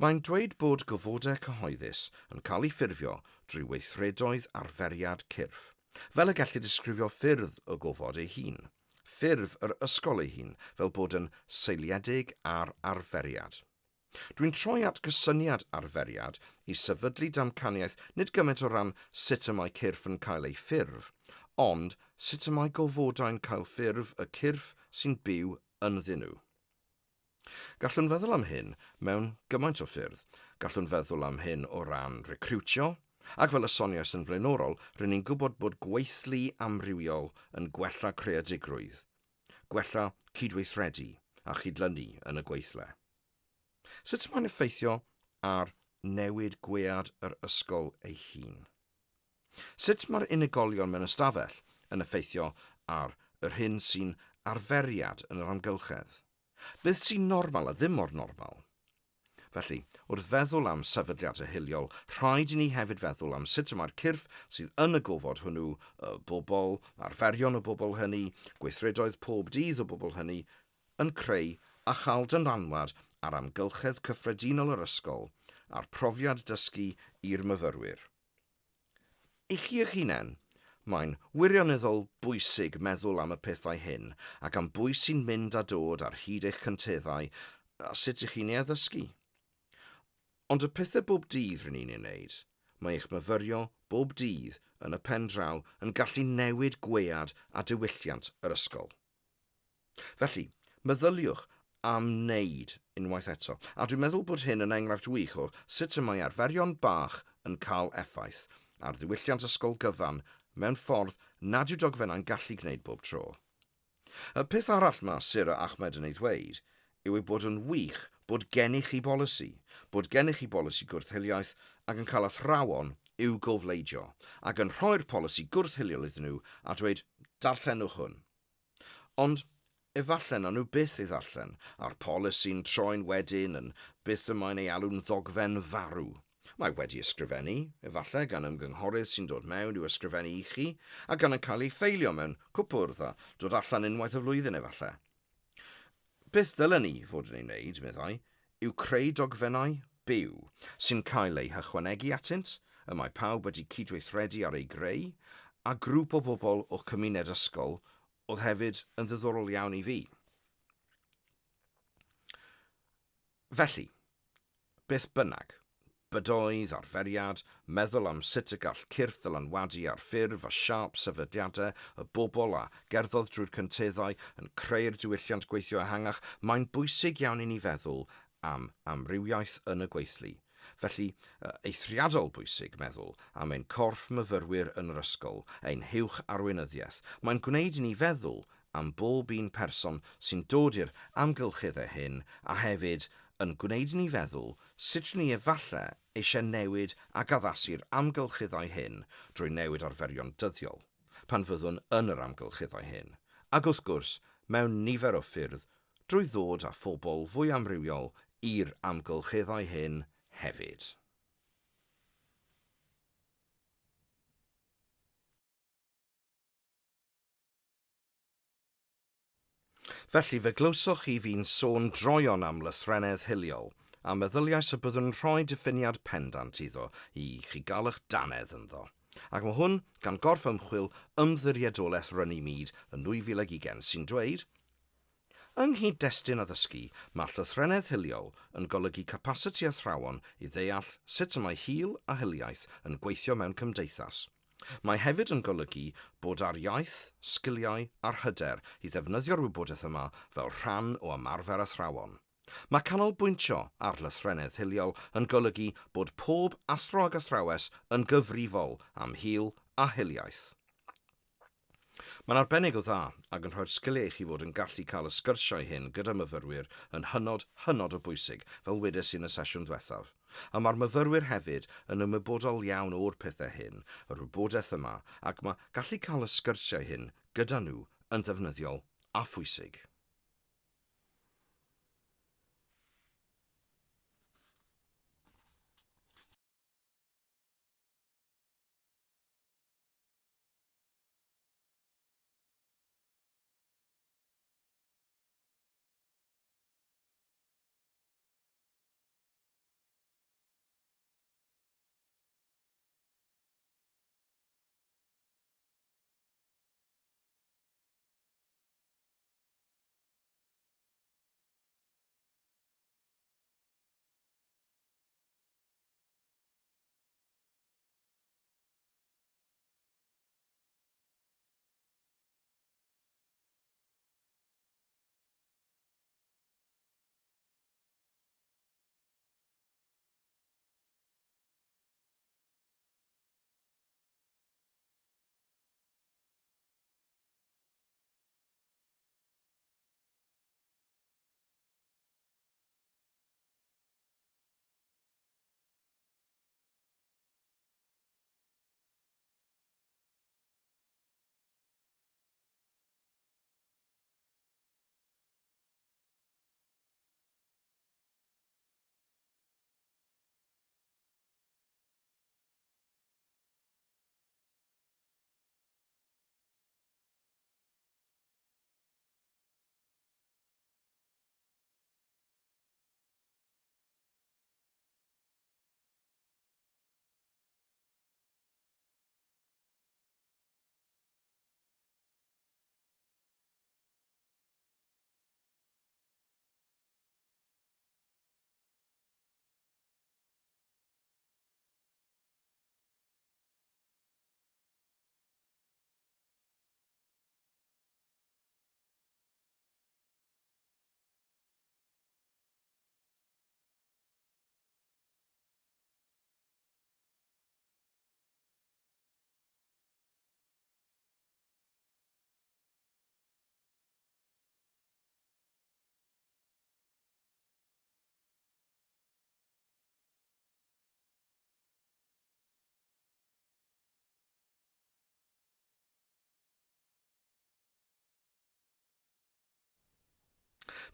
Mae'n dweud bod gofodau cyhoeddus yn cael ei ffurfio drwy weithredoedd arferiad cyrff, fel y gallu disgrifio ffyrdd o gofod ei hun. ffurf yr ysgol ei hun fel bod yn seiliedig ar arferiad. Dwi'n troi at gysyniad arferiad i sefydlu damcaniaeth nid gymaint o ran sut y mae cyrff yn cael ei ffurf, ond sut y mae gofodau'n cael ffurf y cyrff sy'n byw ynddyn nhw. Gallwn feddwl am hyn mewn gymaint o ffyrdd. Gallwn feddwl am hyn o ran recriwtio, ac fel y soniais yn flaenorol, rydyn ni'n gwybod bod gweithlu amrywiol yn gwella creadigrwydd, gwella cydweithredu a chydlynu yn y gweithle. Sut mae'n effeithio ar newid gwead yr ysgol ei hun? Sut mae'r unigolion mewn ystafell yn effeithio ar yr hyn sy'n arferiad yn yr amgylchedd? Beth sy'n normal a ddim mor normal? Felly, wrth feddwl am sefydliadau hiliol, rhaid i ni hefyd feddwl am sut y mae'r cyrff sydd yn y gofod hwnnw, y bobl, arferion y bobl hynny, gweithredoedd pob dydd o bobl hynny, yn creu a chael dylanwad ar amgylchedd cyffredinol yr ysgol a'r profiad dysgu i'r myfyrwyr. I chi eich hunain, mae'n wirioneddol bwysig meddwl am y pethau hyn ac am bwy sy'n mynd a dod ar hyd eich cynteddau a sut ych chi'n ei addysgu. Ond y pethau bob dydd rydyn ni'n ei wneud, mae eich myfyrio bob dydd yn y pen draw yn gallu newid gwead a diwylliant yr ysgol. Felly, meddyliwch am wneud unwaith eto, a dwi'n meddwl bod hyn yn enghraifft wych o sut y mae arferion bach yn cael effaith ar ddiwylliant ysgol gyfan mewn ffordd nad yw dogfennau'n gallu gwneud bob tro. Y peth arall mae Sir Ahmed yn ei ddweud yw ei bod yn wych bod gennych chi bolisi, bod gennych chi bolisi gwrth-hiliaeth ac yn cael athrawon i'w gofleidio, ac yn rhoi'r polisi gwrth-hiliol iddyn nhw a dweud darllenwch hwn. Ond efallai na nhw byth ei ddarllen, a'r polisi'n troi'n wedyn yn byth y mae'n ei alw'n ddogfen farw. Mae wedi ysgrifennu, efallai gan ymgynghorydd sy'n dod mewn i'w ysgrifennu i chi, a gan yn cael ei ffeilio mewn cwpwrdd a dod allan unwaith y flwyddyn efallai. Beth dylen ni fod yn ei wneud, meddai, yw creu dogfennau byw sy'n cael ei hychwanegu atynt, y mae pawb wedi cydweithredu ar ei greu, a grŵp o bobl o'ch cymuned ysgol oedd hefyd yn ddiddorol iawn i fi. Felly, beth bynnag, bydoedd, arferiad, meddwl am sut y gall cyrff ddylanwadu ar ffurf a siap sefydliadau, y bobl a gerddodd drwy'r cynteddau yn creu'r diwylliant gweithio ehangach, mae'n bwysig iawn i ni feddwl am amrywiaeth yn y gweithlu. Felly, eithriadol bwysig meddwl am ein corff myfyrwyr yn yr ysgol, ein huwch arweinyddiaeth. Mae'n gwneud i ni feddwl am bob un person sy'n dod i'r amgylcheddau hyn a hefyd yn gwneud i ni feddwl sut ni efallai eisiau newid ac addasu'r amgylcheddau hyn drwy newid arferion dyddiol, pan fyddwn yn yr amgylcheddau hyn. Ac wrth gwrs, mewn nifer o ffyrdd, drwy ddod â phobl fwy amrywiol i'r amgylcheddau hyn hefyd. Felly fe glywsoch chi fi'n sôn droion am lythrennedd hiliol, a meddyliais y byddwn yn rhoi diffiniad pendant iddo i chi gael eich danedd ynddo. Ac mae hwn gan gorff ymchwil ymddiriedolaeth Rynnu Myd yn 2020 sy'n dweud: Yng nghyd-destun addysgu, mae llythrennedd hiliol yn golygu capasiti athrawon i ddeall sut y mae hil a hiliaeth yn gweithio mewn cymdeithas. Mae hefyd yn golygu bod ar iaith, sgiliau a'r hyder i ddefnyddio'r wybodaeth yma fel rhan o ymarfer athrawon. Mae canolbwyntio ar lythrennedd hiliol yn golygu bod pob athro ag athrawes yn gyfrifol am hil a hiliaeth. Mae'n arbennig o dda ac yn rhoi'r sgiliau i chi fod yn gallu cael y sgyrsiau hyn gyda myfyrwyr yn hynod o bwysig, fel wedes i yn y sesiwn diwethaf. A mae'r myfyrwyr hefyd yn ymwybodol iawn o'r pethau hyn, yr wybodaeth yma, ac mae gallu cael y sgyrsiau hyn gyda nhw yn ddefnyddiol a phwysig.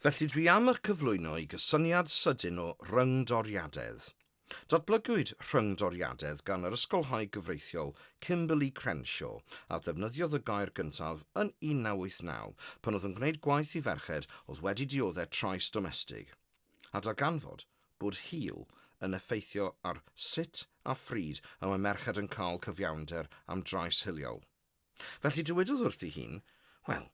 Felly dwi am eich cyflwyno i gysyniad sydyn o rhyngdoriadedd. Datblygwyd rhyngdoriadedd gan yr ysgolhaig gyfreithiol Kimberley Crenshaw a ddefnyddiodd y gair gyntaf yn 1989 pan oedd yn gwneud gwaith i ferched oedd wedi dioddau trais domestig, a darganfod bod hil yn effeithio ar sut a phryd y mae merched yn cael cyfiawnder am drais hiliol. Felly dywedodd wrth ei hun, wel,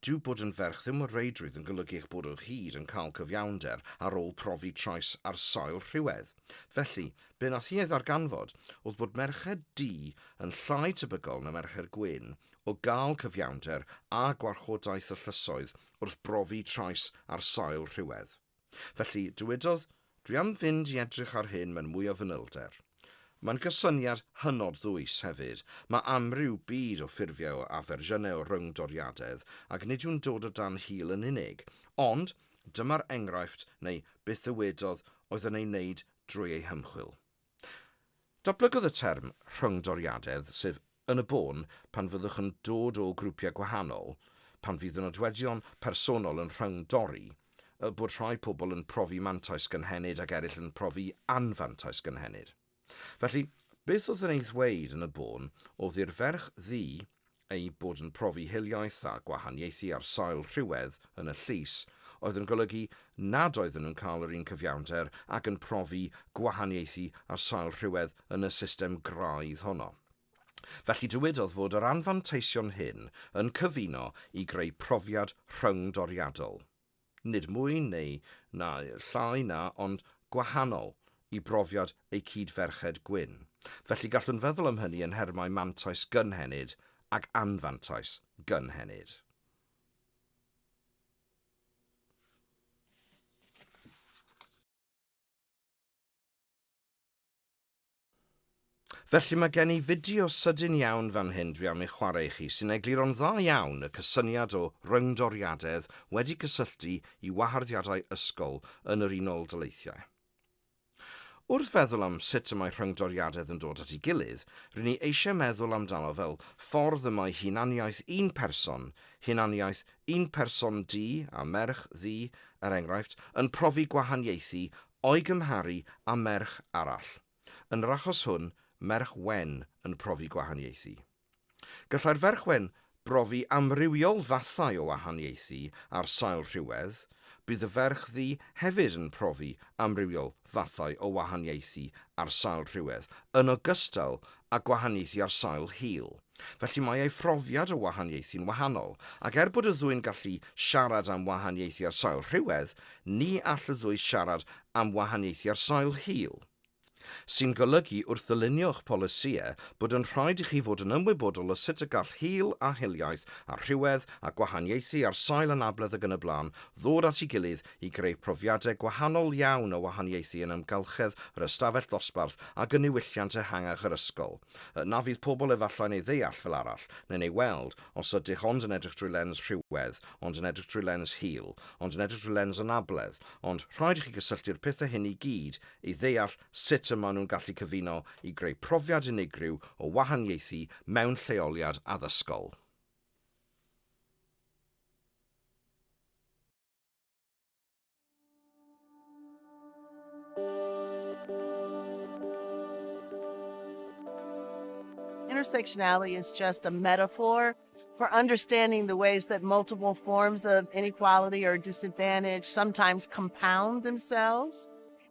dyw bod yn ferch ddim o reidrwydd yn golygu eich bod o'ch hyd yn cael cyfiawnder ar ôl profi trais ar sail rhywedd. Felly, be nath hi ei ddarganfod oedd bod merched du yn llai tebygol na merched gwyn o gael cyfiawnder a gwarchodaeth y llysoedd wrth brofi trais ar sail rhywedd. Felly, dywedodd, dwi am fynd i edrych ar hyn mewn mwy o fanylder. Mae'n gysyniad hynod ddwys hefyd. Mae amryw byd o ffurfiau a fersiynau o rhyngdoriadedd ac nid yw'n dod o dan hil yn unig, ond dyma'r enghraifft neu beth ddywedodd oedd yn ei wneud drwy ei hymchwil. Datblygodd y term rhyngdoriadedd, sef yn y bôn pan fyddwch yn dod o grwpiau gwahanol, pan fydd y nodweddion personol yn rhyngdori, bod rhai pobl yn profi mantais gynhenid ac eraill yn profi anfantais gynhenid. Felly, beth oedd yn ei ddweud yn y bôn oedd i'r ferch ddu ei bod yn profi hiliaeth a gwahaniaethu ar sail rhywedd yn y llys oedd yn golygu nad oedden nhw'n cael yr un cyfiawnder ac yn profi gwahaniaethu ar sail rhywedd yn y system graidd honno. Felly dywedodd fod yr anfanteision hyn yn cyfuno i greu profiad rhyngdoriadol. Nid mwy neu llai na, ond gwahanol i brofiad ei cydferched gwyn. Felly gallwn feddwl am hynny yn hermau mantais gynhenid ac anfantais gynhenid. Felly mae gen i fideo sydyn iawn fan hyn dwi am ei chwarae i chi sy'n egluro'n dda iawn y cysyniad o rhyngdoriadedd wedi cysylltu i waharddiadau ysgol yn yr Unol Daleithiau. Wrth feddwl am sut y mae rhyngdoriadedd yn dod at ei gilydd, rydyn ni eisiau meddwl amdano fel ffordd y mae hunaniaeth un person du a merch ddu, er enghraifft, yn profi gwahaniaethu o'i gymharu a merch arall. Yn yr achos hwn, merch wen yn profi gwahaniaethu. Gallai'r ferch wen brofi amrywiol fathau o wahaniaethu ar sail rhywedd, bydd y ferch ddu hefyd yn profi amrywiol fathau o wahaniaethu ar sail rhywedd, yn ogystal â gwahaniaethu ar sail hil. Felly mae ei phrofiad o wahaniaethu'n wahanol, ac bod y ddwy'n gallu siarad am wahaniaethu ar sail rhywedd, ni all y ddwy siarad am wahaniaethu ar sail hil. Sy'n golygu wrth ddylunio'ch polisïau bod yn rhaid i chi fod yn ymwybodol o sut y gall hil a hiliaeth a rhywedd a gwahaniaethu ar sail anabledd ac yn y blaen ddod at ei gilydd i greu profiadau gwahanol iawn o wahaniaethu yn ymgylchedd yr ystafell dosbarth ac yn niwylliant ehangach yr ysgol. Na fydd pobl efallai'n ei ddeall fel arall, neu'n ei weld os ydych ond yn edrych drwy lens rhywedd, ond yn edrych drwy lens hil, ond yn edrych drwy lens anabledd, ond rhaid i chi gysylltu'r pethau hyn i gyd i ddeall sut maen nhw'n gallu cyfuno i greu profiad unigryw o wahaniaethu mewn lleoliad addysgol. Intersectionality is just a metaphor for understanding the ways that multiple forms of inequality or disadvantage sometimes compound themselves,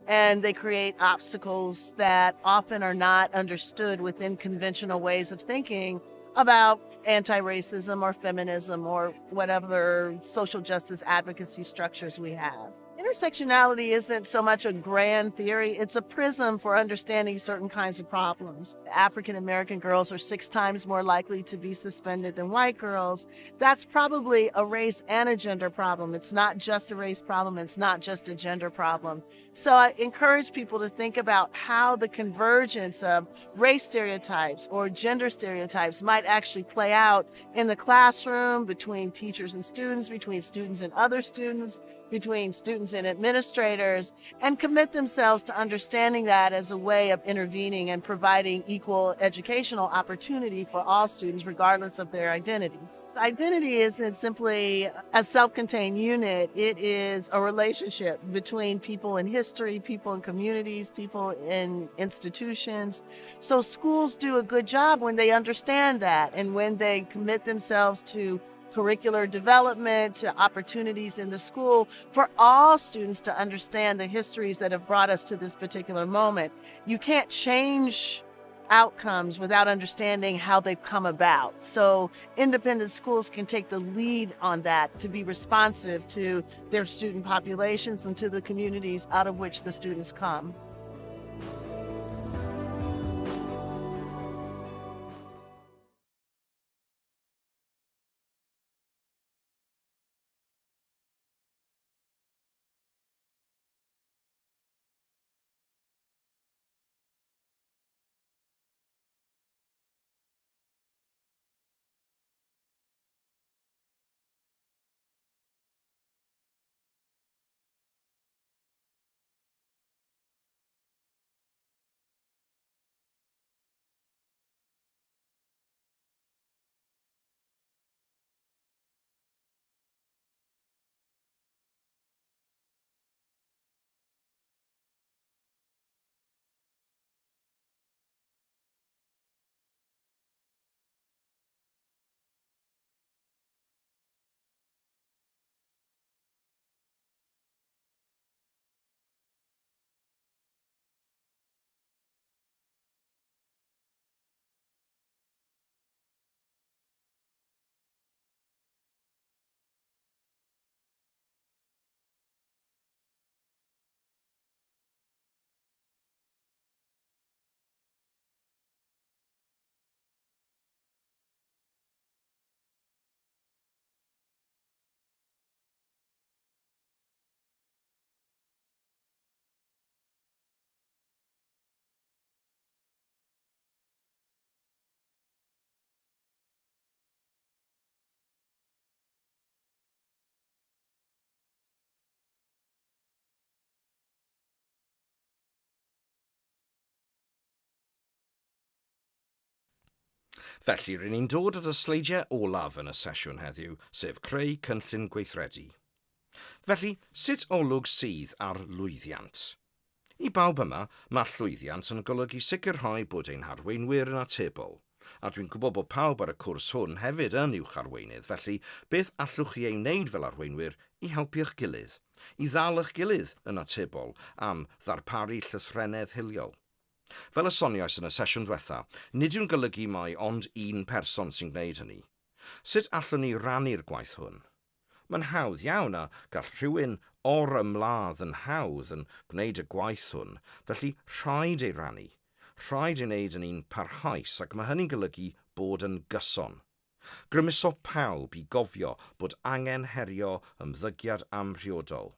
and they create obstacles that often are not understood within conventional ways of thinking about anti-racism or feminism or whatever social justice advocacy structures we have. Intersectionality isn't so much a grand theory, it's a prism for understanding certain kinds of problems. African American girls are 6 times more likely to be suspended than white girls. That's probably a race and a gender problem. It's not just a race problem, it's not just a gender problem. So I encourage people to think about how the convergence of race stereotypes or gender stereotypes might actually play out in the classroom, between teachers and students, between students and other students, between students and administrators and commit themselves to understanding that as a way of intervening and providing equal educational opportunity for all students, regardless of their identities. Identity isn't simply a self-contained unit. It is a relationship between people in history, people in communities, people in institutions. So schools do a good job when they understand that and when they commit themselves to curricular development, to opportunities in the school for all students to understand the histories that have brought us to this particular moment. You can't change outcomes without understanding how they've come about. So independent schools can take the lead on that to be responsive to their student populations and to the communities out of which the students come. Felly, rydyn ni'n dod at y sleidiau olaf yn y sesiwn heddiw, sef creu cynllun gweithredu. Felly, sut olwg sydd ar lwyddiant? I bawb yma, mae llwyddiant yn golygu sicrhau bod ein harweinwyr yn atebol. A dwi'n gwybod bod pawb ar y cwrs hwn hefyd yn uwch arweinydd, felly beth allwch chi ei wneud fel arweinwyr i helpu'ch gilydd, i ddal eich gilydd yn atebol am ddarparu llythrennedd hiliol? Fel y soniais yn y sesiwn diwetha, nid yw'n golygu mai ond un person sy'n gwneud hynny. Sut allwn ni rannu'r gwaith hwn? Mae'n hawdd iawn a gall rhywun o'r ymladd yn hawdd yn gwneud y gwaith hwn, felly rhaid ei rannu. Rhaid ei wneud yn un parhaus ac mae hynny'n golygu bod yn gyson. Grymuso pawb i gofio bod angen herio ymddygiad amhriodol.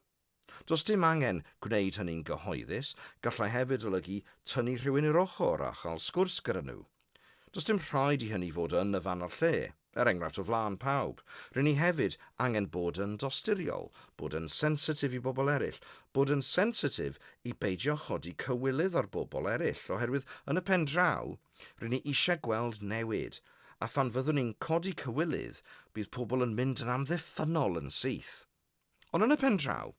Does dim angen gwneud hynny'n gyhoeddus, gallai hefyd olygu tynnu rhywun i'r ochr a chael sgwrs gyda nhw. Does dim rhaid i hynny fod yn y fan o'r lle, enghraifft o flaen pawb. Rydyn ni hefyd angen bod yn dosturiol, bod yn sensitif i bobl eraill, bod yn sensitif i beidio chodi cywilydd ar bobl eraill, oherwydd yn y pen draw, rydyn ni eisiau gweld newid, a phan fyddwn ni'n codi cywilydd, bydd pobl yn mynd yn amddiffynol yn syth. Ond yn y pen draw,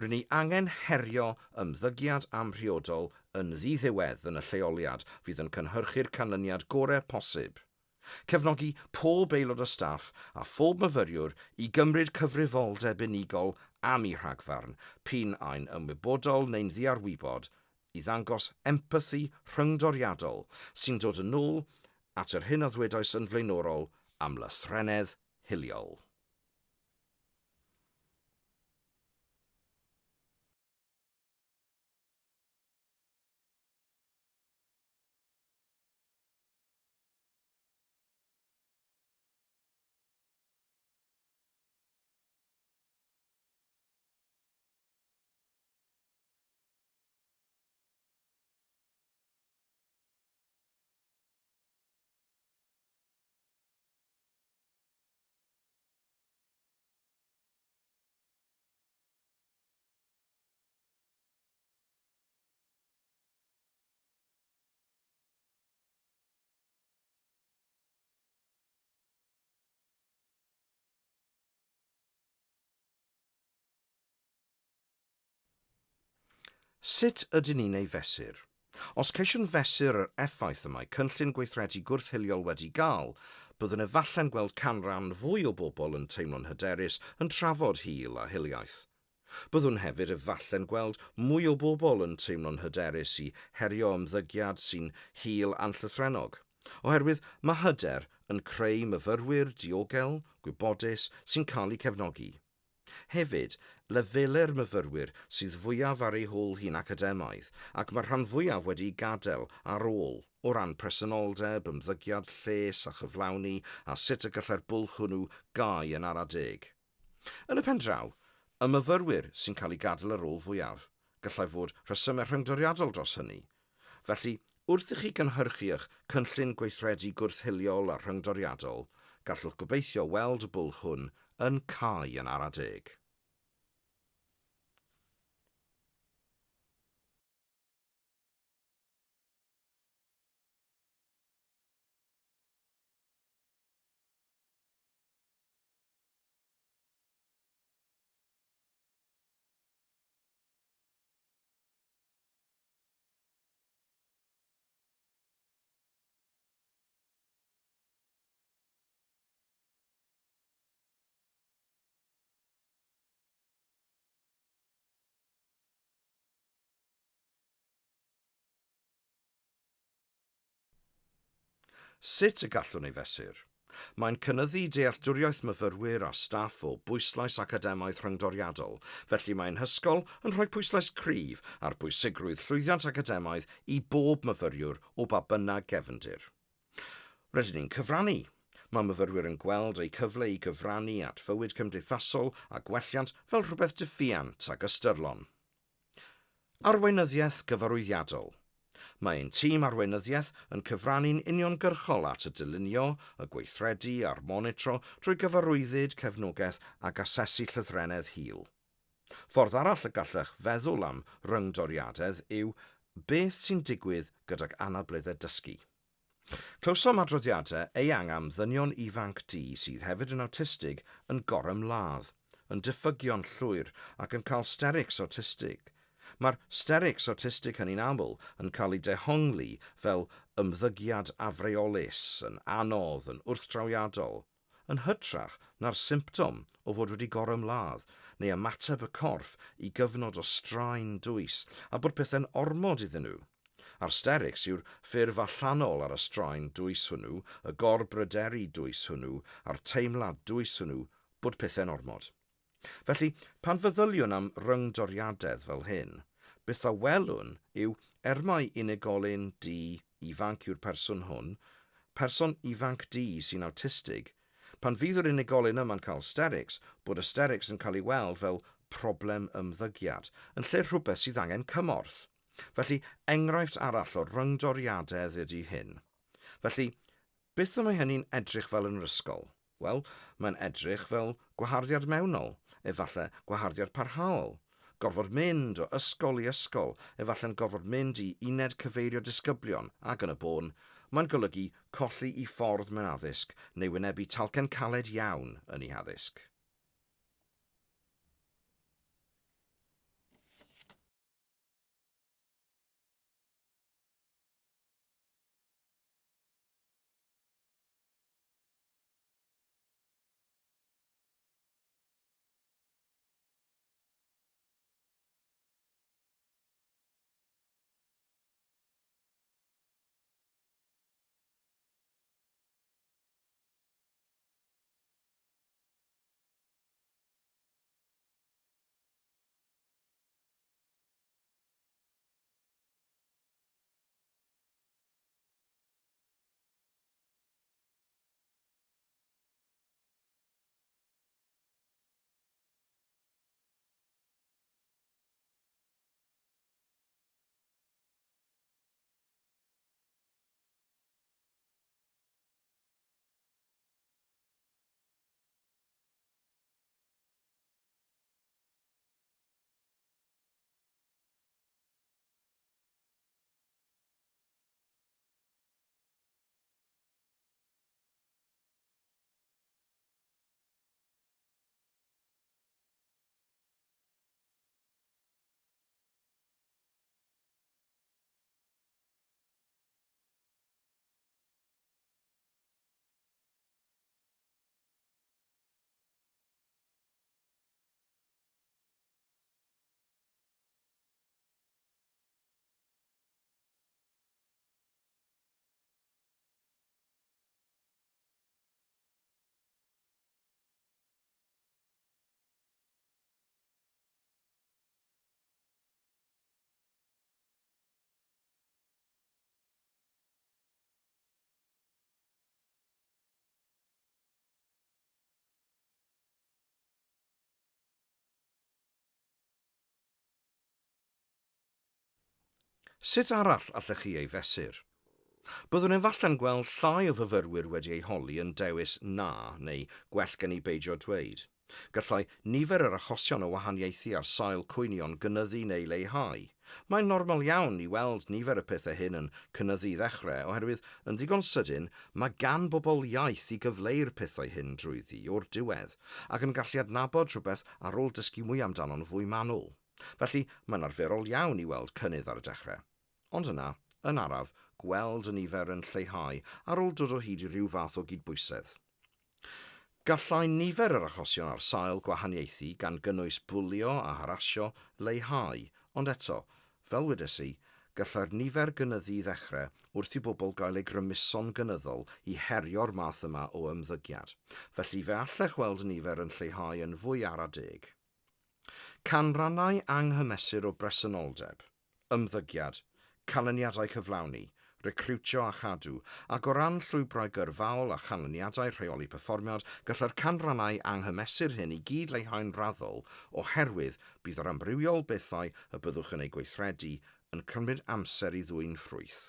rydyn ni angen herio ymddygiad amhriodol yn ddiddiwedd yn y lleoliad fydd yn cynhyrchu'r canlyniad gorau posib. Cefnogi pob aelod o staff a phob myfyriwr i gymryd cyfrifoldeb unigol am ei rhagfarn, p'un ein ymwybodol neu'n ddiarwybod, i ddangos empathi rhyngdoriadol sy'n dod yn ôl at yr hyn a ddwedais yn flaenorol am lythrennedd hiliol. Sut ydyn ni'n ei fesur? Os ceisiwn fesur yr effaith y mae cynllun gweithredu wrth-hiliol wedi gael, byddwn efalle'n gweld canran fwy o bobl yn teimlo'n hyderus yn trafod hil a hiliaeth. Byddwn hefyd efalle'n gweld mwy o bobl yn teimlo'n hyderus i herio ymddygiad sy'n hil anllythrenog, oherwydd mae hyder yn creu myfyrwyr diogel, gwybodus sy'n cael eu cefnogi. Hefyd, lefelau'r myfyrwyr sydd fwyaf ar eu hôl hi'n academaidd ac mae'r rhan fwyaf wedi'i gadael ar ôl o ran presenoldeb, ymddygiad, lles a chyflawni a sut y gallai'r bwlch hwnnw gau yn ara deg. Yn y pen draw, y myfyrwyr sy'n cael ei gadael ar ôl fwyaf gallai fod rhesymau rhyngdoriadol dros hynny. Felly, wrth i chi gynhyrchu eich cynllun gweithredu gwrth-hiliol a rhyngdoriadol, gallwch gobeithio weld y bwlch hwn yn cau yn ara deg. Sut y gallwn ei fesur? Mae'n cynyddu dealltwriaeth myfyrwyr a staff o bwyslais academaidd rhyngdoriadol, felly mae'n hysgol yn rhoi pwyslais cryf ar bwysigrwydd llwyddiant academaidd i bob myfyriwr o ba bynnag gefndir. Rydyn ni'n cyfrannu. Mae myfyrwyr yn gweld eu cyfle i gyfrannu at fywyd cymdeithasol a gwelliant fel rhywbeth diffiant ac ystyrlon. Arweinyddiaeth gyfarwyddiadol. Mae ein tîm arweinyddiaeth yn cyfrannu'n uniongyrchol at y dylunio, y gweithredu a'r monitro drwy gyfarwyddyd, cefnogaeth ac asesu llythrennedd hil. Ffordd arall y gallech feddwl am ryngdoriadedd yw beth sy'n digwydd gydag anableddau dysgu. Clywsom adroddiadau eang am ddynion ifanc du sydd hefyd yn awtistig yn gorymladd, yn diffygion llwyr ac yn cael sterics awtistig. Mae'r sterics awtistig hynny'n aml yn cael ei dehongli fel ymddygiad afreolus, yn anodd, yn wrthdrawiadol, yn hytrach na'r symptom o fod wedi gorymladd neu ymateb y corff i gyfnod o straen dwys a bod pethau'n ormod iddyn nhw. A'r sterics yw'r ffurf allanol ar y straen dwys hwnnw, y gorbryderu dwys hwnnw, a'r teimlad dwys hwnnw bod pethau'n ormod. Felly, pan feddyliwn am ryngdoriadedd fel hyn, beth a welwn yw mai unigolyn du ifanc yw'r person hwn, person ifanc du sy'n awtistig, pan fydd yr unigolyn yma'n cael sterics, bod y sterics yn cael ei weld fel problem ymddygiad, yn lle rhywbeth sydd angen cymorth. Felly, enghraifft arall o ryngdoriadedd ydy hyn. Felly, beth mae hynny'n edrych fel yn yr ysgol? Wel, mae'n edrych fel gwaharddiad mewnol, efallai gwaharddiad parhaol. Gorfod mynd o ysgol i ysgol, efallai'n gorfod mynd i uned cyfeirio disgyblion, ac yn y bôn, mae'n golygu colli i ffordd mewn addysg neu wynebu talcen caled iawn yn ei addysg. Sut arall allech chi ei fesur? Byddwn efallai'n gweld llai o fyfyrwyr wedi ei holi yn dewis na neu gwell gen i beidio dweud. Gallai nifer yr achosion o wahaniaethu ar sail cwynion gynyddu neu leihau. Mae'n normal iawn i weld nifer y pethau hyn yn cynyddu i ddechrau oherwydd yn ddigon sydyn mae gan bobl iaith i gyfleu'r pethau hyn drwyddi o'r diwedd ac yn gallu adnabod rhywbeth ar ôl dysgu mwy amdano'n fwy manwl. Felly mae'n arferol iawn i weld cynnydd ar y dechrau. Ond yna, yn araf, gweld y nifer yn lleihau ar ôl dod o hyd i ryw fath o gydbwysedd. Gallai nifer yr achosion ar sail gwahaniaethu gan gynnwys bwlio a harasio leihau, ond eto, fel wedes i, gallai'r nifer gynyddu i ddechrau wrth i bobl gael ei grymuso'n gynyddol i herio'r math yma o ymddygiad. Felly fe allech weld y nifer yn lleihau yn fwy ara deg. Canrannau anghymesur o bresenoldeb, ymddygiad, canlyniadau cyflawni, recriwtio a chadw, ac o ran llwybrau gyrfaol a chanlyniadau rheoli perfformiad, gallai'r canrannau anghymesur hyn i gyd leihau'n raddol oherwydd bydd yr amrywiol bethau y byddwch yn ei gweithredu yn cymryd amser i ddwy'n ffrwyth.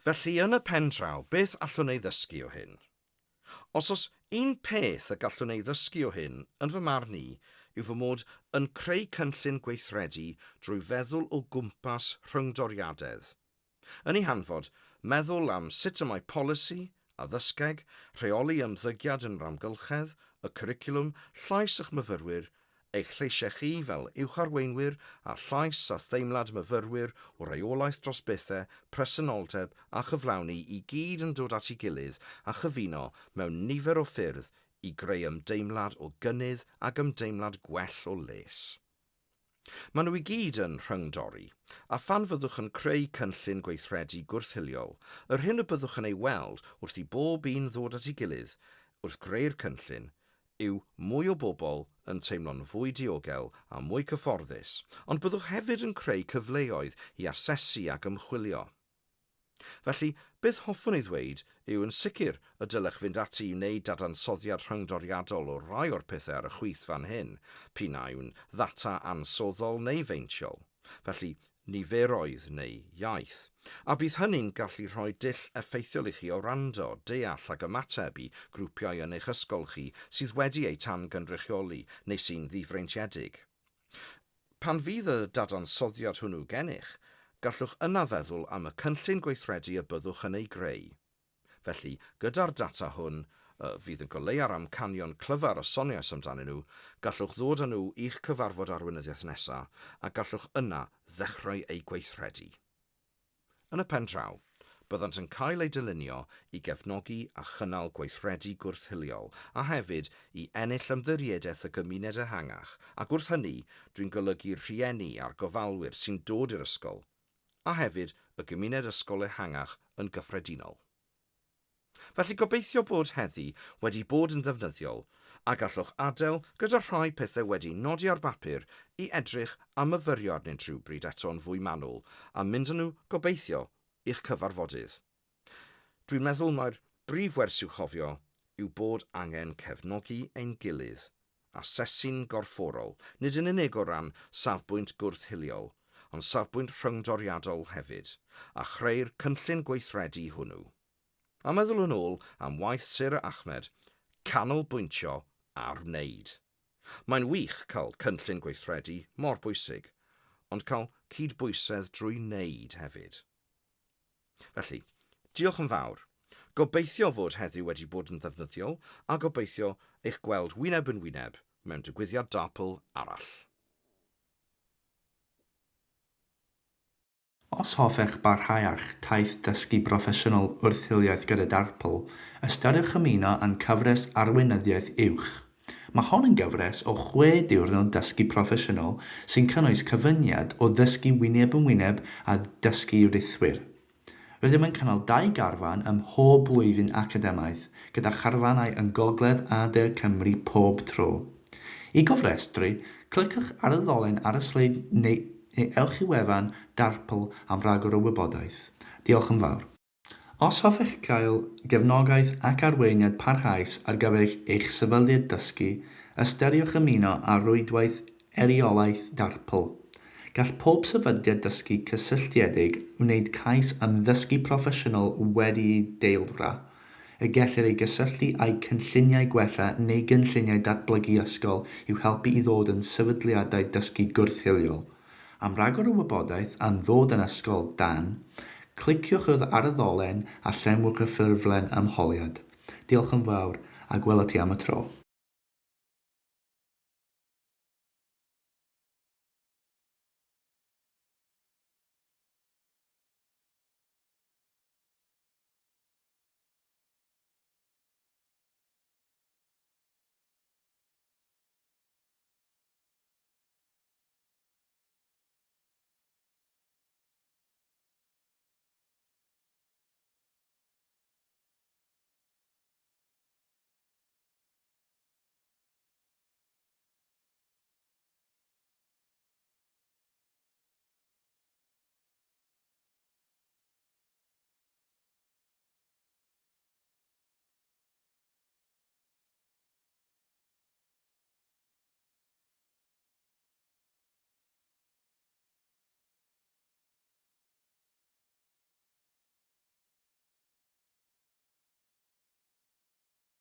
Felly yn y pen draw, beth allwn ei ddysgu o hyn? Os un peth y gallwn ei ddysgu o hyn, yn fy marn i, yw fy mod yn creu cynllun gweithredu drwy feddwl o gwmpas rhyngdoriadedd. Yn ei hanfod, meddwl am sut y mae polisi, addysgeg, rheoli ymddygiad yn ramgylchedd, y cwricwlwm, llais eich myfyrwyr, eich lleisiau chi fel uwch arweinwyr a llais a theimlad myfyrwyr o reolaeth dros bethau, presenoldeb a chyflawni i gyd yn dod at ei gilydd a chyfuno mewn nifer o ffyrdd i greu ymdeimlad o gynnydd ac ymdeimlad gwell o les. Maen nhw i gyd yn rhyngdori, a phan fyddwch yn creu cynllun gweithredu gwrth-hiliol, yr hyn y byddwch yn ei weld wrth i bob un ddod at ei gilydd wrth greu'r cynllun yw mwy o bobl yn teimlo'n fwy diogel a mwy cyfforddus, ond byddwch hefyd yn creu cyfleoedd i asesu ac ymchwilio. Felly, beth hoffwn ei ddweud yw yn sicr y dylech fynd ati i wneud dadansoddiad rhyngdoriadol o rai o'r pethau ar y chwith fan hyn, p'na yw'n ddata ansoddol neu feintiol, felly niferoedd neu iaith, a bydd hynny'n gallu rhoi dull effeithiol i chi o rando, deall ac ymateb i grwpiau yn eich ysgol chi sydd wedi eu tan-gynrychioli neu sy'n ddifreintiedig. Pan fydd y dadansoddiad hwnnw gennych, gallwch yna feddwl am y cynllun gweithredu y byddwch yn ei greu. Felly, gyda'r data hwn, fydd yn goleua'r amcanion clyfar y soniais amdanyn nhw, gallwch ddod â nhw i'ch cyfarfod arweinyddiaeth nesaf a gallwch yna ddechrau ei gweithredu. Yn y pen draw, byddant yn cael ei dylunio i gefnogi a chynnal gweithredu gwrth-hiliol a hefyd i ennill ymddiriediaeth y gymuned ehangach, ac wrth hynny dwi'n golygu rhieni a'r gofalwyr sy'n dod i'r ysgol, a hefyd y gymuned ysgol ehangach yn gyffredinol. Felly gobeithio bod heddi wedi bod yn ddefnyddiol a gallwch adael gyda rhai pethau wedi nodi ar bapur i edrych am myfyrio arnynt rhywbryd eto'n fwy manwl a mynd â nhw gobeithio i'ch cyfarfodydd. Dwi'n meddwl mae'r brif wers i'w chofio yw bod angen cefnogi ein gilydd a sesiwn gorfforol, nid yn unig o ran safbwynt gwrth-hiliol, ond safbwynt rhyngdoriadol hefyd, a chreu'r cynllun gweithredu hwnnw. A meddwl yn ôl am waith Sir Ahmed, canolbwyntio ar wneud. Mae'n wych cael cynllun gweithredu mor bwysig, ond cael cydbwysedd drwy wneud hefyd. Felly, diolch yn fawr. Gobeithio fod heddiw wedi bod yn ddefnyddiol a gobeithio eich gweld wyneb yn wyneb mewn digwyddiad DARPL arall. Os hoffech barhauach taith dysgu proffesiynol wrth-hiliaeth gyda DARPL, ystyriwch ymuno yn cyfres arweinyddiaeth uwch. Mae hon yn gyfres o 6 diwrnod dysgu proffesiynol sy'n cynnwys cyfyniad o ddysgu wyneb yn wyneb a dysgu writhwyr. Rydym yn cynnal 2 garfan ym mhob blwyddyn academaidd, gyda charfanau yn Gogledd a De Cymru pob tro. I gofrestru, cliciwch ar y ddolen ar y sleid neu ewch i wefan DARPL am ragor o wybodaeth. Diolch yn fawr. Os hoffech gael gefnogaeth ac arweiniad parhaus ar gyfer eich sefydliad dysgu, ystyriwch ymuno ar rwydwaith eriolaeth DARPL. Gall pob sefydliad dysgu cysylltiedig wneud cais am ddysgu proffesiynol wedi deilwra. Y gellir ei gysylltu â'i cynlluniau gwella neu gynlluniau datblygu ysgol i'w helpu i ddod yn sefydliadau dysgu gwrth-hiliol. Am ragor o wybodaeth am ddod yn ysgol dan, cliciwch ar y ddolen a llenwch y ffurflen ymholiad. Diolch yn fawr a gwela ti am y tro.